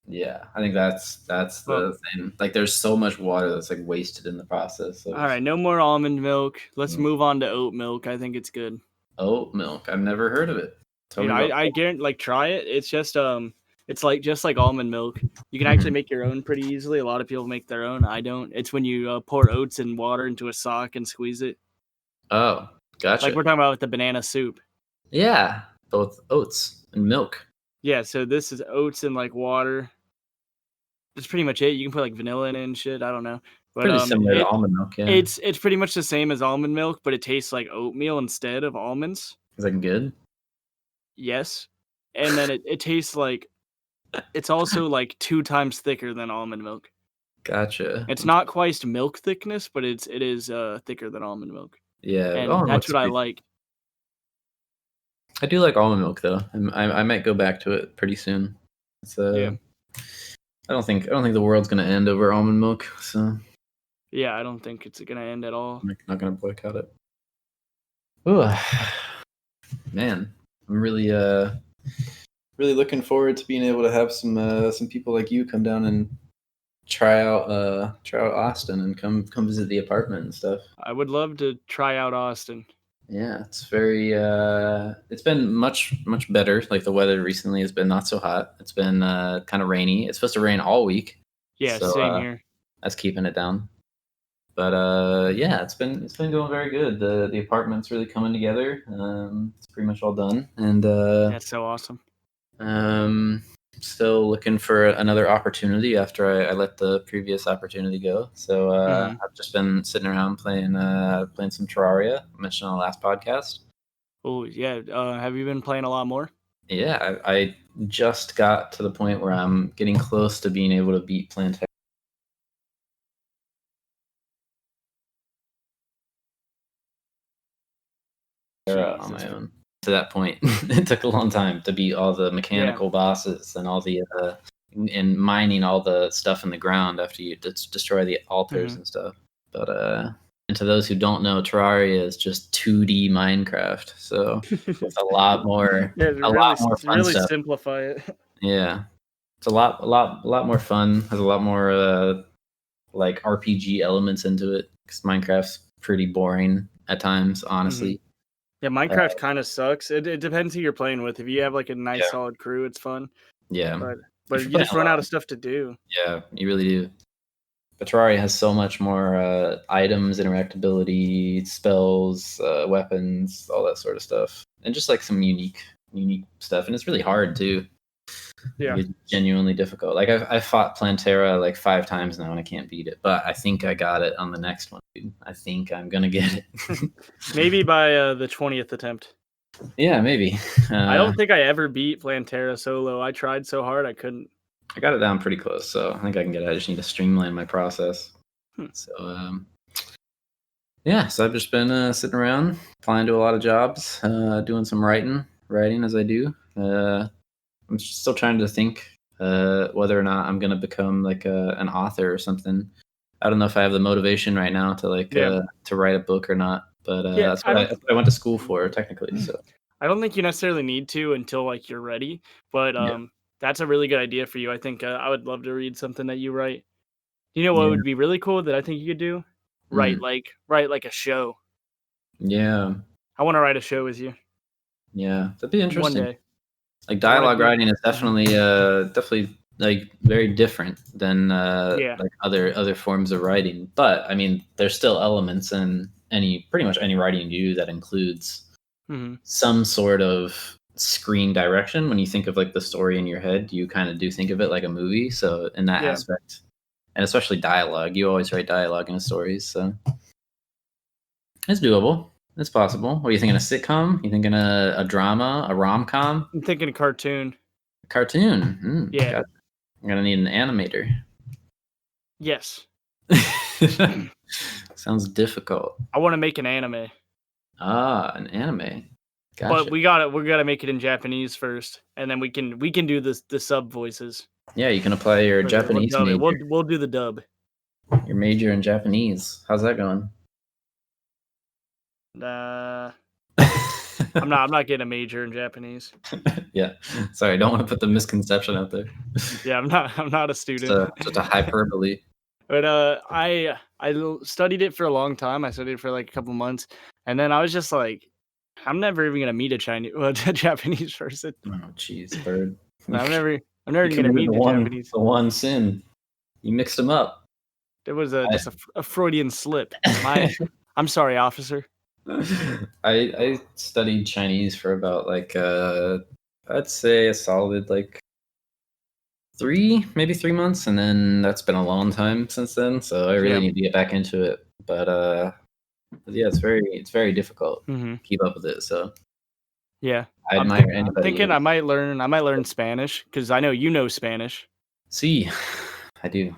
Yeah, I think that's Well, the thing. Like, there's so much water that's like wasted in the process all of right, no more almond milk. Let's mm, move on to oat milk. I think it's good. oat milk. I've never heard of it. Tell Dude, me about. I guarantee, like, try it. It's it's like just like almond milk. You can actually Mhm. make your own pretty easily. A lot of people make their own. I don't. It's when you pour oats and water into a sock and squeeze it. Oh, Like gotcha. we're talking about with the banana soup. Yeah, both oats and milk. Yeah, so this is oats and like water. That's pretty much it. You can put like vanilla in it and shit. I don't know, but Pretty similar to almond milk, yeah. it's pretty much the same as almond milk, but it tastes like oatmeal instead of almonds. Is that good? Yes, and then it tastes like it's also like 2 times thicker than almond milk. Gotcha. It's not quite milk thickness, but it is thicker than almond milk, Yeah, and almond that's milk's what I pretty. like. I do like almond milk though. I might go back to it pretty soon. It's Yeah, I don't think the world's gonna end over almond milk, so yeah. I don't think it's gonna end at all. I'm not gonna boycott it. Ooh, man, I'm really looking forward to being able to have some people like you come down and try out Austin and come visit the apartment and stuff. I would love to try out Austin. Yeah, it's been much better. Like, the weather recently has been not so hot. It's been kind of rainy. It's supposed to rain all week. Yeah, So same here. that's keeping it down. But yeah, it's been going very good. The apartment's really coming together. It's pretty much all done, and That's so awesome. um, still looking for another opportunity after I let the previous opportunity go. So Mhm. I've just been sitting around playing some Terraria. I mentioned on the last podcast. Oh yeah. Have you been playing a lot more? Yeah, I just got to the point where I'm getting close to being able to beat Plantair on Jesus. my own. To that point, it took a long time to beat all the Yeah. mechanical bosses and all the and mining all the stuff in the ground after you destroy the altars Mhm. and stuff. But and to those who don't know, Terraria is just 2D Minecraft, so with a lot more Yeah, fun really stuff. simplify it. Yeah, it's a lot more fun. Has a lot more like RPG elements into it because Minecraft's pretty boring at times, Mhm. honestly. Yeah, Uh, Minecraft kind of sucks. It depends who you're playing with. If you have like a nice yeah, solid crew, it's fun. yeah. But If but you're you playing just run out of alone, stuff to do. yeah, you really do. But Terraria has so much more items, interactability, spells, weapons, all that sort of stuff, and just like some unique stuff. And it's really hard too. Yeah. Like, it's genuinely difficult. Like, I've fought Plantera like 5 times now and I can't beat it, but I think I got it on the next one, dude. I think I'm gonna get it. Maybe by the 20th attempt. Yeah, maybe. I don't think I ever beat Plantera solo. I tried so hard I couldn't. I got it down pretty close, so I think I can get it. I just need to streamline my process. Hmm. So yeah, so I've just been sitting around, applying to a lot of jobs, doing some writing as I do. I'm still trying to think whether or not I'm gonna become like an author or something. I don't know if I have the motivation right now to Yeah. to write a book or not, but Yeah, that's what I went to school for technically. So I don't think you necessarily need to until like you're ready, but yeah, that's a really good idea for you. I think I would love to read something that you write. You know what yeah, would be really cool that I think you could do? mm, Write like a show. yeah, I want to write a show with you yeah. That'd be one interesting. day. Like, I want to dialogue do. writing is Mhm. definitely like very different than Yeah. like other forms of writing. But I mean, there's still elements in pretty much any writing you do that includes Hmm. some sort of screen direction. When you think of like the story in your head, you kind of do think of it like a movie. So in that Yeah. aspect, and especially dialogue, you always write dialogue in stories. So it's doable. It's possible. What are you thinking? A sitcom? You thinking a drama? A rom com? I'm thinking a cartoon. A cartoon? Mm, Yeah. I'm gonna need an animator. Yes. Sounds difficult. I want to make an anime, Ah, an anime. but Gotcha. we gotta make it in Japanese first, and then we can do the sub voices. Yeah, you can apply your We'll Japanese dub it. major. We'll do the dub. Your major in Japanese. How's that going? Uh, I'm not getting a major in Japanese. Yeah. Sorry, I don't want to put the misconception out there. Yeah, I'm not a Just student. just a hyperbole. But studied it for a long time. I studied it for like a couple months, and then I was just like, I'm never even gonna meet a a Japanese person. Oh, jeez, bird. I'm never You even gonna committed meet a Japanese. the one sin. You mixed them up. It was I just a Freudian slip. I'm sorry, officer. I studied Chinese for about like I'd say a solid like maybe 3 months, and then that's been a long time since then. So I really Yeah. need to get back into it. But yeah, it's very difficult Hmm. to keep up with it. So Yeah. I I'm admire I'm anybody thinking who I might learn Spanish because I know you know Spanish, see. I do.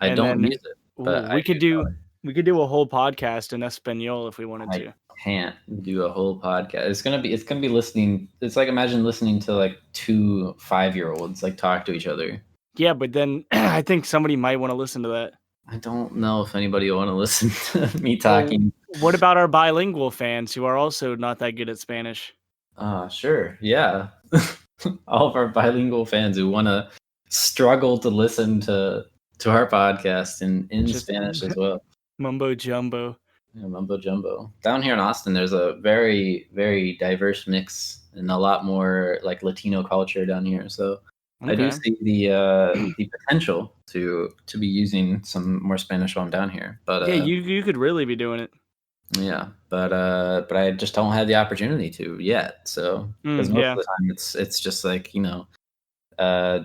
I and don't use then it, ooh, but I do know it. we could do a whole podcast in Espanol if we wanted I to. can't do a whole podcast. It's gonna be listening. It's like imagine listening to like two 5-year-olds like talk to each other. Yeah, but then I think somebody might want to listen to that. I don't know if anybody will want to listen to me Well, talking. what about our bilingual fans who are also not that good at Spanish? Sure, yeah. All of our bilingual fans who want to struggle to listen to our podcast in Just Spanish as well. mumbo jumbo. Yeah, mumbo jumbo. Down here in Austin, there's a very, very diverse mix and a lot more like Latino culture down here. So I do Okay. see the potential to be using some more Spanish while I'm down here. But Yeah, you could really be doing it. yeah, but I just don't have the opportunity to yet. So because most of Yeah. the time it's just like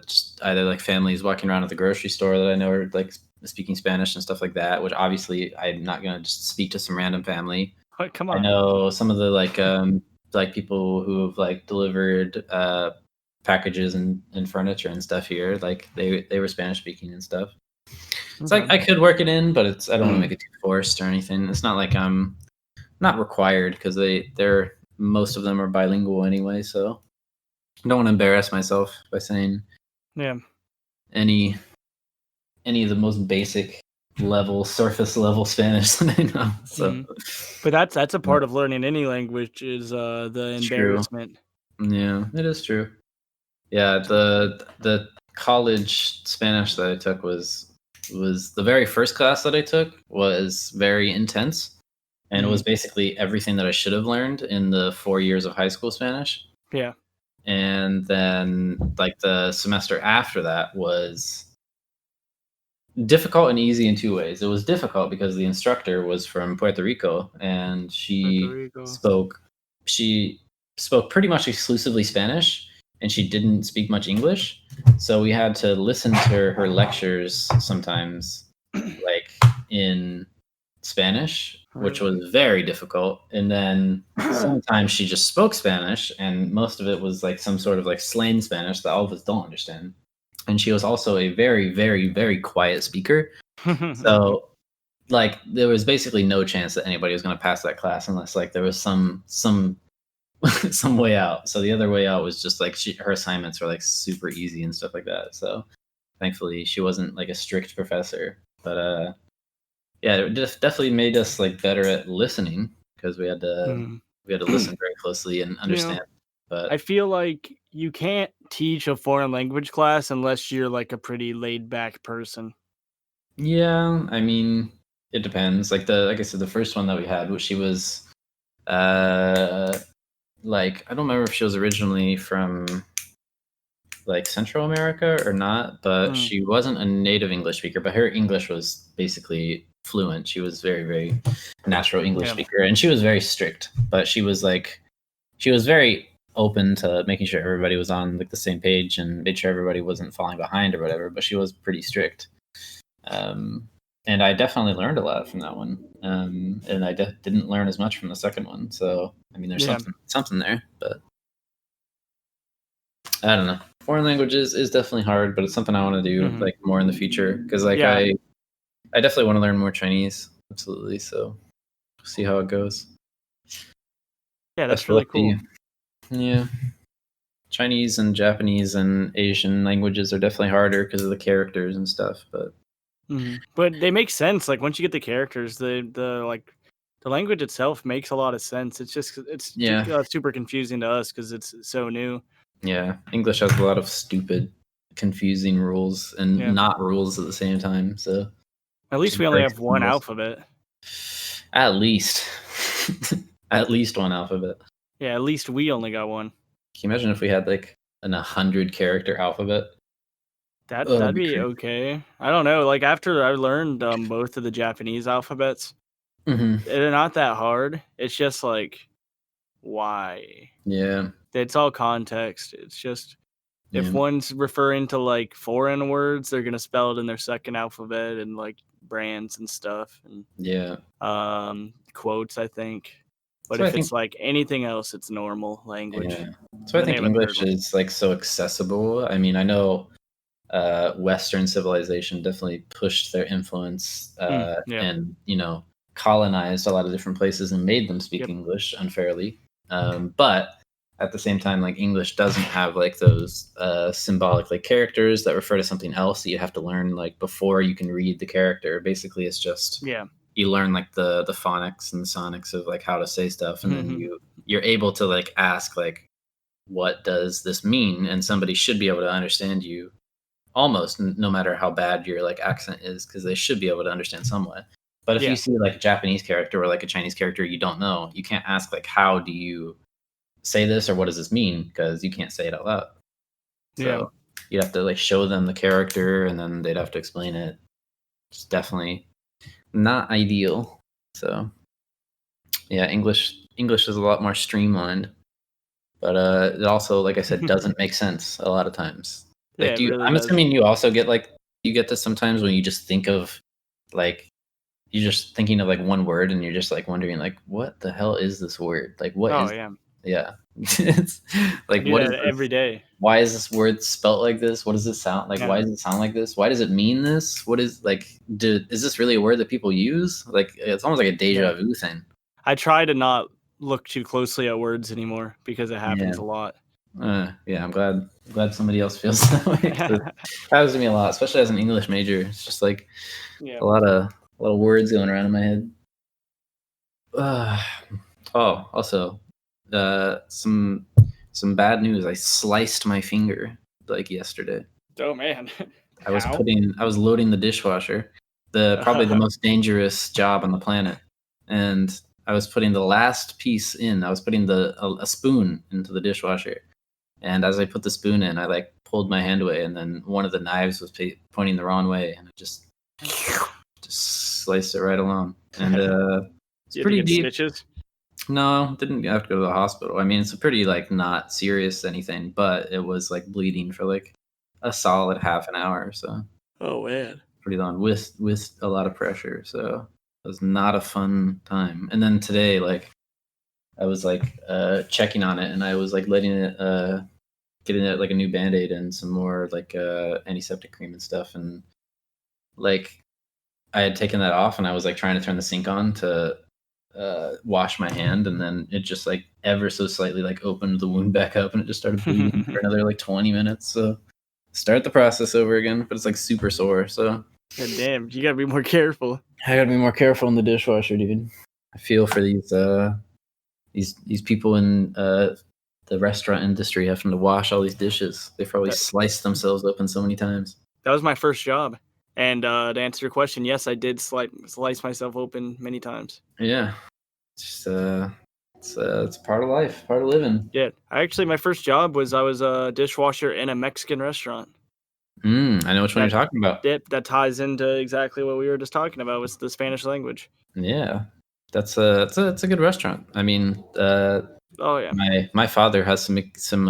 just either like families walking around at the grocery store that I know are like speaking Spanish and stuff like that. Which obviously I'm not gonna just speak to some random family. What? Come I on. know some of the like people who have like delivered packages and furniture and stuff here. Like they were Spanish speaking and stuff. It's like Okay. I could work it in, but I don't want to make it too forced or anything. It's not like I'm not required because they're most of them are bilingual anyway. So I don't want to embarrass myself by saying Yeah. any of the most basic level surface level Spanish that I know. So But that's a part of learning any language is the it's true. embarrassment. Yeah, it is true. Yeah, the college Spanish that I took was the very first class that I took was very intense, and it was basically everything that I should have learned in the 4 years of high school Spanish. Yeah. And then like the semester after that was difficult and easy in two ways. It was difficult because the instructor was from Puerto Rico and Puerto Rico. she spoke pretty much exclusively Spanish and she didn't speak much English. So we had to listen to her lectures sometimes like in Spanish, which Really? was very difficult. And then sometimes she just spoke Spanish and most of it was like some sort of like slang Spanish that all of us don't understand. And she was also a very, very, very quiet speaker. So like there was basically no chance that anybody was going to pass that class unless like there was some some way out. So the other way out was just like her assignments were like super easy and stuff like that. So thankfully she wasn't like a strict professor. But yeah, it just definitely made us like better at listening because we had to listen very closely and You know, understand. I But feel like you can't teach a foreign language class unless you're like a pretty laid back person. yeah, I mean, it depends. Like I said, the first one that we had, which she was uh like I don't remember if she was originally from like Central America or not, but Mm, she wasn't a native English speaker, but her English was basically fluent. She was very, very natural English yeah. speaker and she was very strict, but she was very open to making sure everybody was on like the same page and made sure everybody wasn't falling behind or whatever, but she was pretty strict. Um, and I definitely learned a lot from that one. And I didn't learn as much from the second one. So I mean, there's Yeah. something there, but I don't know. Foreign languages is definitely hard, but it's something I want to do like more in the future because like Yeah. I definitely want to learn more Chinese. Absolutely. So see how it goes. Yeah, Best that's of really luck to cool. you. Yeah. Chinese and Japanese and Asian languages are definitely harder because of the characters and stuff. But But they make sense. Like once you get the characters, The language itself makes a lot of sense. It's just it's Yeah. super confusing to us because it's so new. Yeah. English has a lot of stupid, confusing rules and Yeah. not rules at the same time. So At least just we only breaks have the one rules. alphabet. At least. At least one alphabet. Yeah, at least we only got one. Can you imagine if we had like an 100-character alphabet? Oh, That'd that'd be be crazy. okay. I don't know. Like after I learned both of the Japanese alphabets, Hmm. they're not that hard. It's just like why? Yeah. It's all context. It's just if Yeah. one's referring to like foreign words, they're gonna spell it in their second alphabet and like brands and stuff and Yeah. quotes, I think. But So I if think it's like anything else, it's normal language. Yeah. So I The think name of the third English one. is like so accessible. I mean, I know Western civilization definitely pushed their influence Yeah. and colonized a lot of different places and made them speak Yep. English unfairly. But at the same time, like English doesn't have like those symbolic like characters that refer to something else that you have to learn like before you can read the character. Basically, it's just Yeah. you learn like the phonics and the sonics of like how to say stuff, and then you're able to like ask like what does this mean, and somebody should be able to understand you almost no matter how bad your like accent is, because they should be able to understand somewhat. But if you Yeah. see like a Japanese character or like a Chinese character you don't know, you can't ask like how do you say this or what does this mean, because you can't say it out loud. Yeah. So you'd have to like show them the character and then they'd have to explain it. It's definitely not ideal. So yeah, English is a lot more streamlined, but it also, like I said, doesn't make sense a lot of times. Yeah, Like, it really I'm does. assuming you also get like you get this sometimes when you just think of like you're just thinking of like one word and you're just like wondering like what the hell is this word? Like what Oh is yeah. yeah. It's I like do what is that this? every day. Why is this word spelt like this? What does this sound like? Yeah. Why does it sound like this? Why does it mean this? What is like is this really a word that people use? Like it's almost like a Yeah. deja vu thing. I try to not look too closely at words anymore because it Yeah. happens a lot. Yeah, I'm glad somebody else feels that way. 'Cause it happens to me a lot, especially as an English major. It's just like Yeah. a lot of words going around in my head. Also, some bad news. I sliced my finger like yesterday. Oh man. How? I was loading the dishwasher, the probably the most dangerous job on the planet, and I was putting the last piece in. I was putting a spoon into the dishwasher, and as I put the spoon in, I like pulled my hand away, and then one of the knives was pointing the wrong way, and I just sliced it right along. And it's You had to pretty get deep. stitches. No, didn't have to go to the hospital. I mean, it's a pretty like not serious anything, but it was like bleeding for like a solid half an hour, so Oh man. pretty long with a lot of pressure. So it was not a fun time. And then today, like I was like checking on it, and I was like letting it getting it like a new band-aid and some more like antiseptic cream and stuff, and like I had taken that off and I was like trying to turn the sink on to wash my hand, and then it just like ever so slightly like opened the wound back up and it just started bleeding for another like 20 minutes. So start the process over again, but it's like super sore. So God damn, you gotta be more careful. I gotta be more careful in the dishwasher, dude. I feel for these people in the restaurant industry having to wash all these dishes. They probably sliced themselves open so many times. That was my first job. And to answer your question, yes, I did slice myself open many times. Yeah, it's just it's part of life, part of living. Yeah, my first job was I was a dishwasher in a Mexican restaurant. I know which one you're That talking about. that ties into exactly what we were just talking about with the Spanish language. Yeah, it's a good restaurant. I mean, Oh yeah. my father has some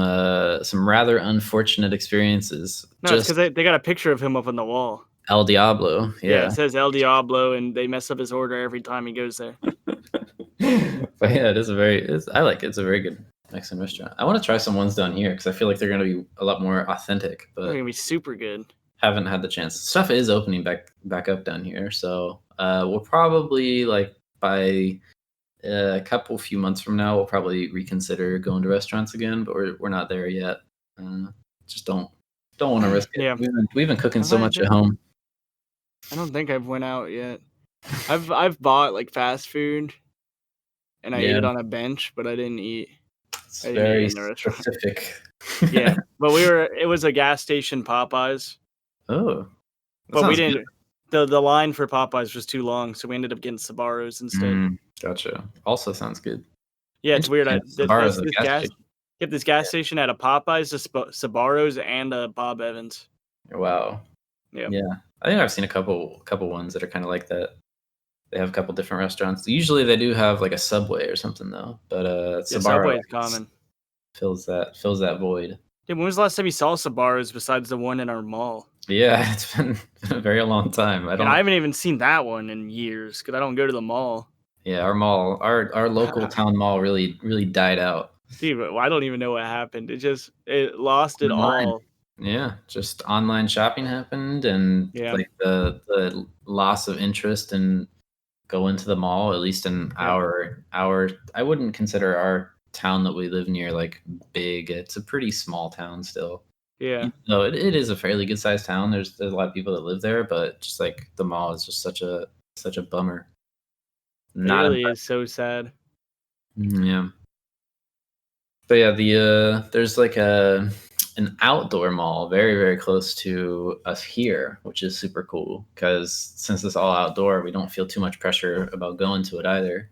rather unfortunate experiences. No, it's Just because they got a picture of him up on the wall. El Diablo, Yeah, yeah. it says El Diablo, and they mess up his order every time he goes there. But yeah, I like it. It's a very good Mexican restaurant. I want to try some ones down here because I feel like they're going to be a lot more authentic, They're but gonna be super good. haven't had the chance. Stuff is opening back up down here, so we'll probably like by a few months from now, we'll probably reconsider going to restaurants again, but we're not there yet. Just don't want to risk it. Yeah. We've been cooking Have so I much at been? home. I don't think I've went out yet. I've bought like fast food, and I ate Yeah, it on a bench, but I didn't eat. it's I didn't eat very in the restaurant. specific. Yeah, but it was a gas station Popeyes, Oh, that but we sounds good. didn't. The line for Popeyes was too long, so we ended up getting Sbarro's instead. Gotcha. Also sounds good. Yeah, it's weird. Interesting. Sbarro's a This gas gas station. Get this gas station at a Popeyes, a Sbarro's, and a Bob Evans. Wow. Yeah, Yeah, I think I've seen a couple ones that are kind of like that. They have a couple different restaurants. Usually they do have like a Subway or something though, but yeah. Sbarro Subway is common. fills that void. Yeah, when was the last time you saw Sbarro's besides the one in our mall? Yeah, it's been a very long time. And I haven't even seen that one in years because I don't go to the mall. Yeah, our local town mall really died out. Dude, I don't even know what happened. It lost it Online. all. Yeah, just online shopping happened, and Yeah, like the loss of interest in going to the mall, at least in yeah, our I wouldn't consider our town that we live near like big. It's a pretty small town still. yeah. Even though it is a fairly good sized town. There's a lot of people that live there, but just like the mall is just such a bummer. It Not really is impressed. so sad. Yeah. But yeah, there's like an outdoor mall very close to us here, which is super cool because since it's all outdoor, we don't feel too much pressure about going to it either.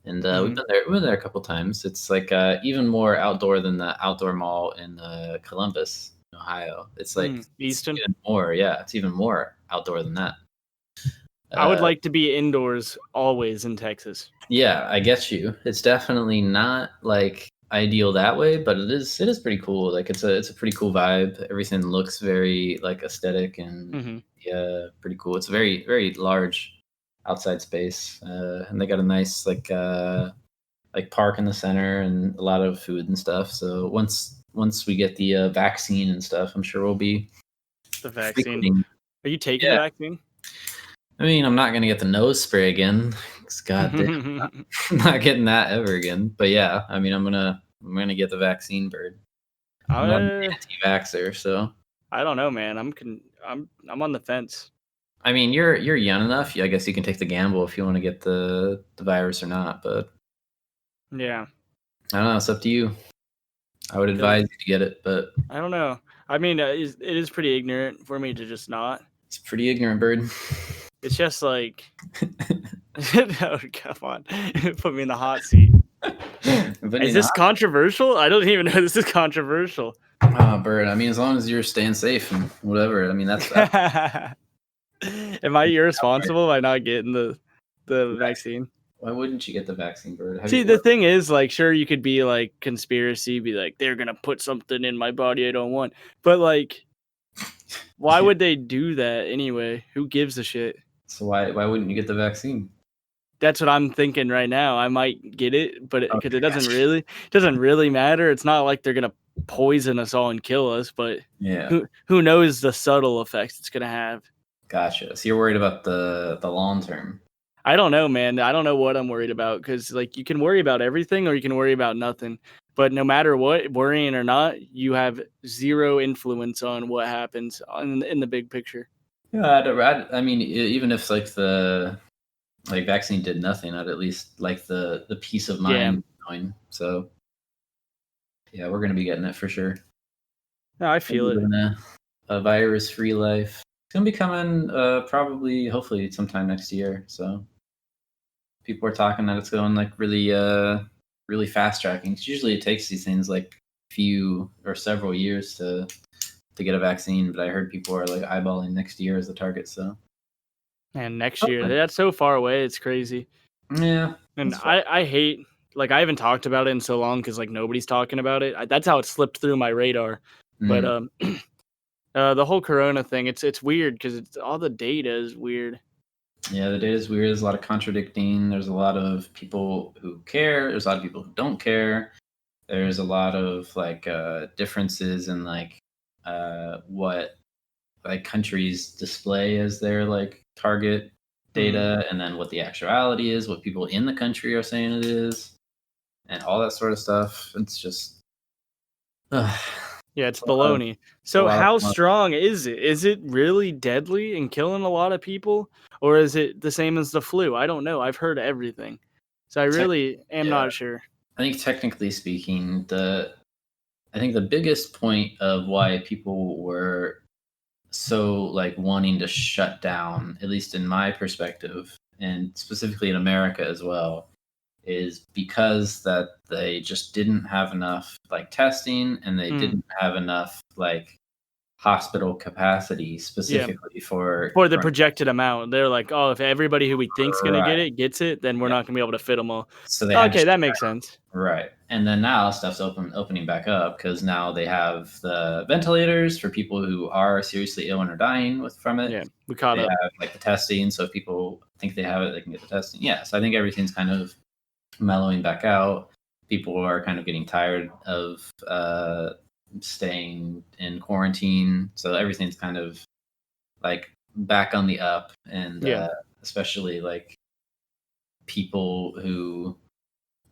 And Mhm. we've been there a couple times. It's like even more outdoor than the outdoor mall in Columbus, Ohio. It's like it's Easton. even more, yeah, it's even more outdoor than that. I would Uh, like to be indoors always in Texas. Yeah, I get you. It's definitely not like ideal that way, but it is pretty cool. Like it's a pretty cool vibe. Everything looks very like aesthetic and Hmm. yeah, pretty cool. It's a very large outside space, and they got a nice like park in the center and a lot of food and stuff. So once we get the vaccine and stuff, I'm sure we'll be The vaccine. frequenting. Are you taking the Yeah, vaccine? I mean, I'm not gonna get the nose spray again. 'Cause goddamn. I'm not getting that ever again. But yeah, I mean, I'm gonna get the vaccine, bird. I'm not an I anti-vaxxer, so I don't know, man. I'm on the fence. I mean, you're young enough. I guess you can take the gamble if you want to get the virus or not. But Yeah. I don't know. It's up to you. I would Feel advise you to get it, but I don't know. I mean, it is pretty ignorant for me to just not. it's pretty ignorant, bird. It's just like, oh, come on, put me in the hot seat. But Is this controversial? I don't even know this is controversial. bird. I mean, as long as you're staying safe and whatever. I mean, that's Am I irresponsible by not getting the vaccine? why wouldn't you get the vaccine, bird? See, the thing is, like, sure, you could be like conspiracy, be like, they're gonna put something in my body I don't want, but like, why would they do that anyway? Who gives a shit? So why wouldn't you get the vaccine? That's what I'm thinking right now. I might get it, but because Okay, it gotcha. doesn't really matter. It's not like they're gonna poison us all and kill us, but Yeah, who knows the subtle effects it's gonna have? gotcha. So you're worried about the long term. I don't know, man. I don't know what I'm worried about because, like, you can worry about everything or you can worry about nothing. But no matter what, worrying or not, you have zero influence on what happens in the big picture. Yeah, I mean, even if like the like vaccine did nothing, I'd at least like the peace of Yeah. mind knowing. So yeah, we're gonna be getting it for sure. No, I We'll feel be it. living a virus-free life. It's gonna be coming probably, hopefully, sometime next year. So people are talking that it's going like really fast tracking. 'Cause usually it takes these things like few or several years to get a vaccine, but I heard people are like eyeballing next year as the target. So And next year, that's so far away. It's crazy. yeah, And that's fine. I hate, like, I haven't talked about it in so long because, like, nobody's talking about it. That's how it slipped through my radar. But Mm. the whole Corona thing, it's weird because it's all the data is weird. Yeah, the data is weird. There's a lot of contradicting. There's a lot of people who care. There's a lot of people who don't care. There's a lot of like differences in like what like countries display as their like target Mhm. data, and then what the actuality is, what people in the country are saying it is, and all that sort of stuff. It's just uh, Yeah, it's a lot of baloney. a So lot how of strong is it? Is it really deadly and killing a lot of people? Or is it the same as the flu? I don't know. I've heard everything. So I really am not sure. I think technically speaking, I think the biggest point of why people were so like wanting to shut down, at least in my perspective, and specifically in America as well, is because that they just didn't have enough like testing and they didn't have enough like hospital capacity specifically for For the projected amount. They're like, oh, if everybody who we think's gonna right. gets it, then we're Yeah. not gonna be able to fit them all. So they had to Okay, shut that makes sense. right. And then now stuff's opening back up because now they have the ventilators for people who are seriously ill and are dying from it. Yeah, we caught They up. have like the testing, so if people think they have it, they can get the testing. Yeah, so I think everything's kind of mellowing back out. People are kind of getting tired of staying in quarantine, so everything's kind of like back on the up, and especially like people who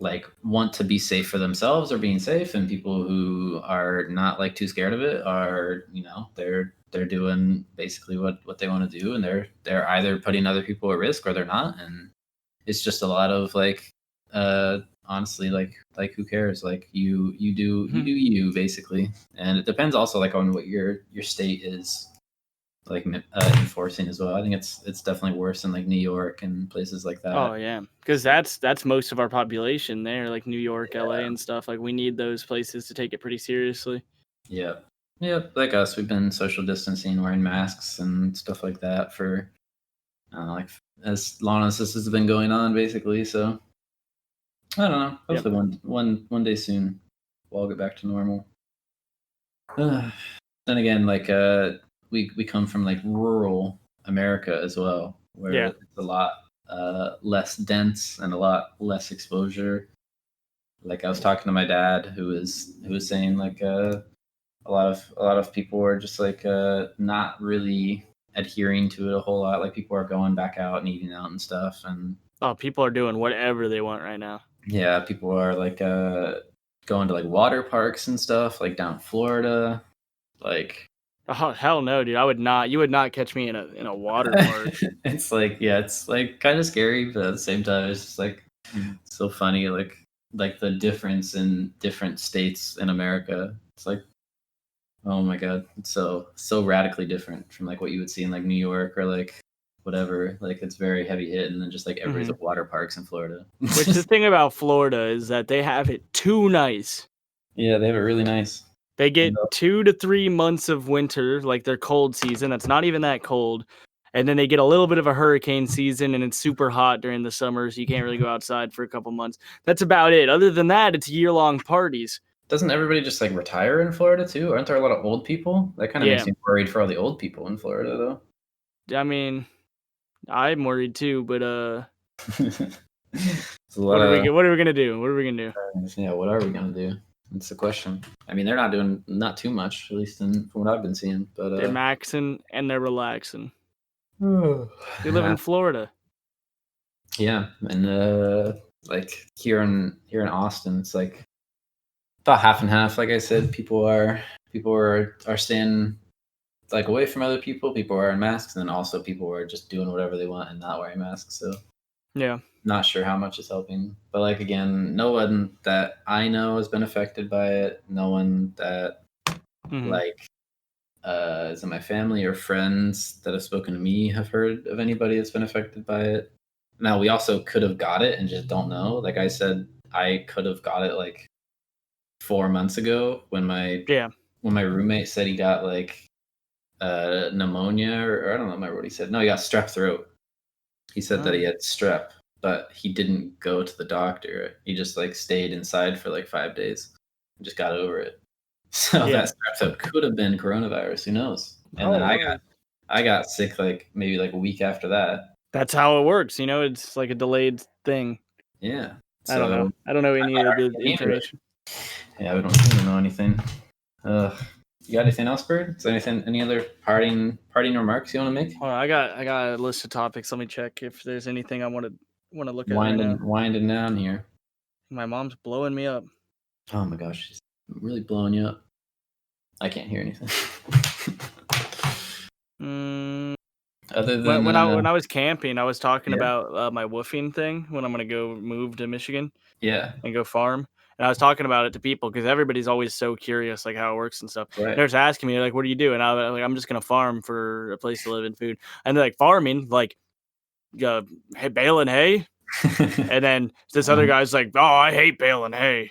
like want to be safe for themselves are being safe, and people who are not like too scared of it are, you know, they're doing basically what they want to do, and they're either putting other people at risk or they're not, and it's just a lot of like honestly like who cares, like you do you basically, and it depends also like on what your state is like enforcing as well. I think it's definitely worse in like New York and places like that. Oh yeah, because that's most of our population there, like New York, LA, and stuff. Like we need those places to take it pretty seriously. Yeah. Yeah, like us, we've been social distancing, wearing masks and stuff like that for I don't know, like as long as this has been going on, basically. So I don't know. Hopefully, one day soon, we'll all get back to normal. Then again, like we come from like rural America as well, where it's a lot less dense and a lot less exposure. Like I was talking to my dad, who was saying like a lot of people are just like not really adhering to it a whole lot. Like people are going back out and eating out and stuff, and Oh, people are doing whatever they want right now. yeah, people are like going to like water parks and stuff, like down in Florida. Like Oh hell no, dude! I would not. You would not catch me in a water park. it's like yeah, it's like kind of scary, but at the same time, it's just like so funny. Like the difference in different states in America. It's like oh my god, it's so radically different from like what you would see in like New York or like whatever. Like it's very heavy hit, and then just like everybody's at water parks in Florida. Which the thing about Florida is that they have it too nice. Yeah, they have it really nice. They get 2 to 3 months of winter, like their cold season. That's not even that cold. And then they get a little bit of a hurricane season, and it's super hot during the summer, so you can't really go outside for a couple months. That's about it. Other than that, it's year-long parties. Doesn't everybody just like retire in Florida too? Aren't there a lot of old people? That kind of makes me worried for all the old people in Florida, though. I mean, I'm worried too, but what are we gonna do? What are we gonna do? Yeah, what are we gonna do? That's the question. I mean, they're not doing not too much, at least from what I've been seeing. But they're maxing and they're relaxing. They live in Florida. Yeah, and like here in Austin, it's like about half and half. Like I said, people are staying like away from other people. People are wearing masks, and then also people are just doing whatever they want and not wearing masks. So yeah, not sure how much is helping. But like again, no one that I know has been affected by it. No one that like is in my family or friends that have spoken to me have heard of anybody that's been affected by it. Now we also could have got it and just don't know. Like I said, I could have got it like 4 months ago when my roommate said he got like pneumonia or I don't remember what he said. No, he got strep throat. He said that he had strep, but he didn't go to the doctor. He just like stayed inside for like 5 days and just got over it. So that strep throat could have been coronavirus. Who knows? And then I got sick like maybe like a week after that. That's how it works. You know, it's like a delayed thing. Yeah. So, I don't know any of the information. Yeah, we don't know anything. You got anything else, Bird? Is there any other parting remarks you want to make? Well, I got a list of topics. Let me check if there's anything I want to look at right now. Winding down here. My mom's blowing me up. Oh my gosh, she's really blowing you up. I can't hear anything. Other When than when I was camping, I was talking yeah, about my woofing thing when I'm gonna go move to Michigan yeah, and go farm. And I was talking about it to people because everybody's always so curious, like how it works and stuff. right. They're just asking me, like, "What do you do?" And I was like, "I'm just gonna farm for a place to live and food." And they're like, "Farming, like, hey, baling hay?" And then this other Uh-huh. guy's like, "Oh, I hate baling hay.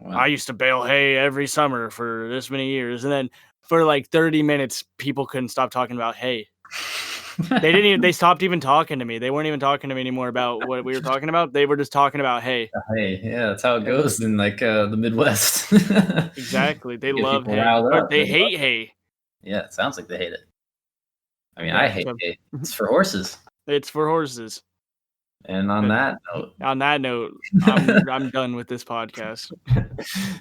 I Wow. used to bale hay every summer for this many years." And then for like 30 minutes, people couldn't stop talking about hay. They stopped even talking to me. They weren't even talking to me anymore about what we were talking about. They were just talking about hay. Hey, yeah, that's how it And goes in like the Midwest. exactly, they Get love people hay, riled or up. they hate hay. Yeah, it sounds like they hate it. I mean, I Yeah, hate so hay. It's for horses. it's for horses. And on But that note, on that note, I'm done with this podcast.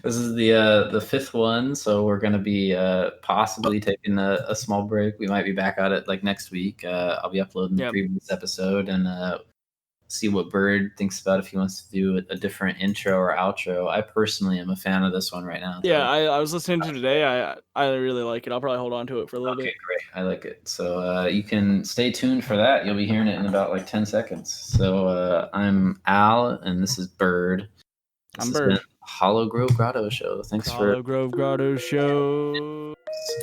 this is the fifth one, so we're gonna be possibly taking a small break. We might be back at it like next week. I'll be uploading the Yeah. previous episode and see what Bird thinks about if he wants to do a different intro or outro. I personally am a fan of this one right now. Yeah, So I was listening to today. I really like it. I'll probably hold on to it for a little okay, bit. great. I like it. So you can stay tuned for that. You'll be hearing it in about like 10 seconds. So I'm Al, and this is Bird. This I'm has been Bird. Hollow Grove Grotto Show. Thanks for. Hollow Grove Grotto Show. Whoa,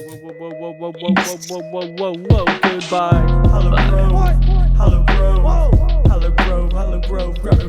whoa, whoa, whoa, whoa, whoa, whoa, whoa, whoa, whoa. Goodbye. Hollow Grove. Hollow Grove. Hollow Grove. Hollow Grove. Grotto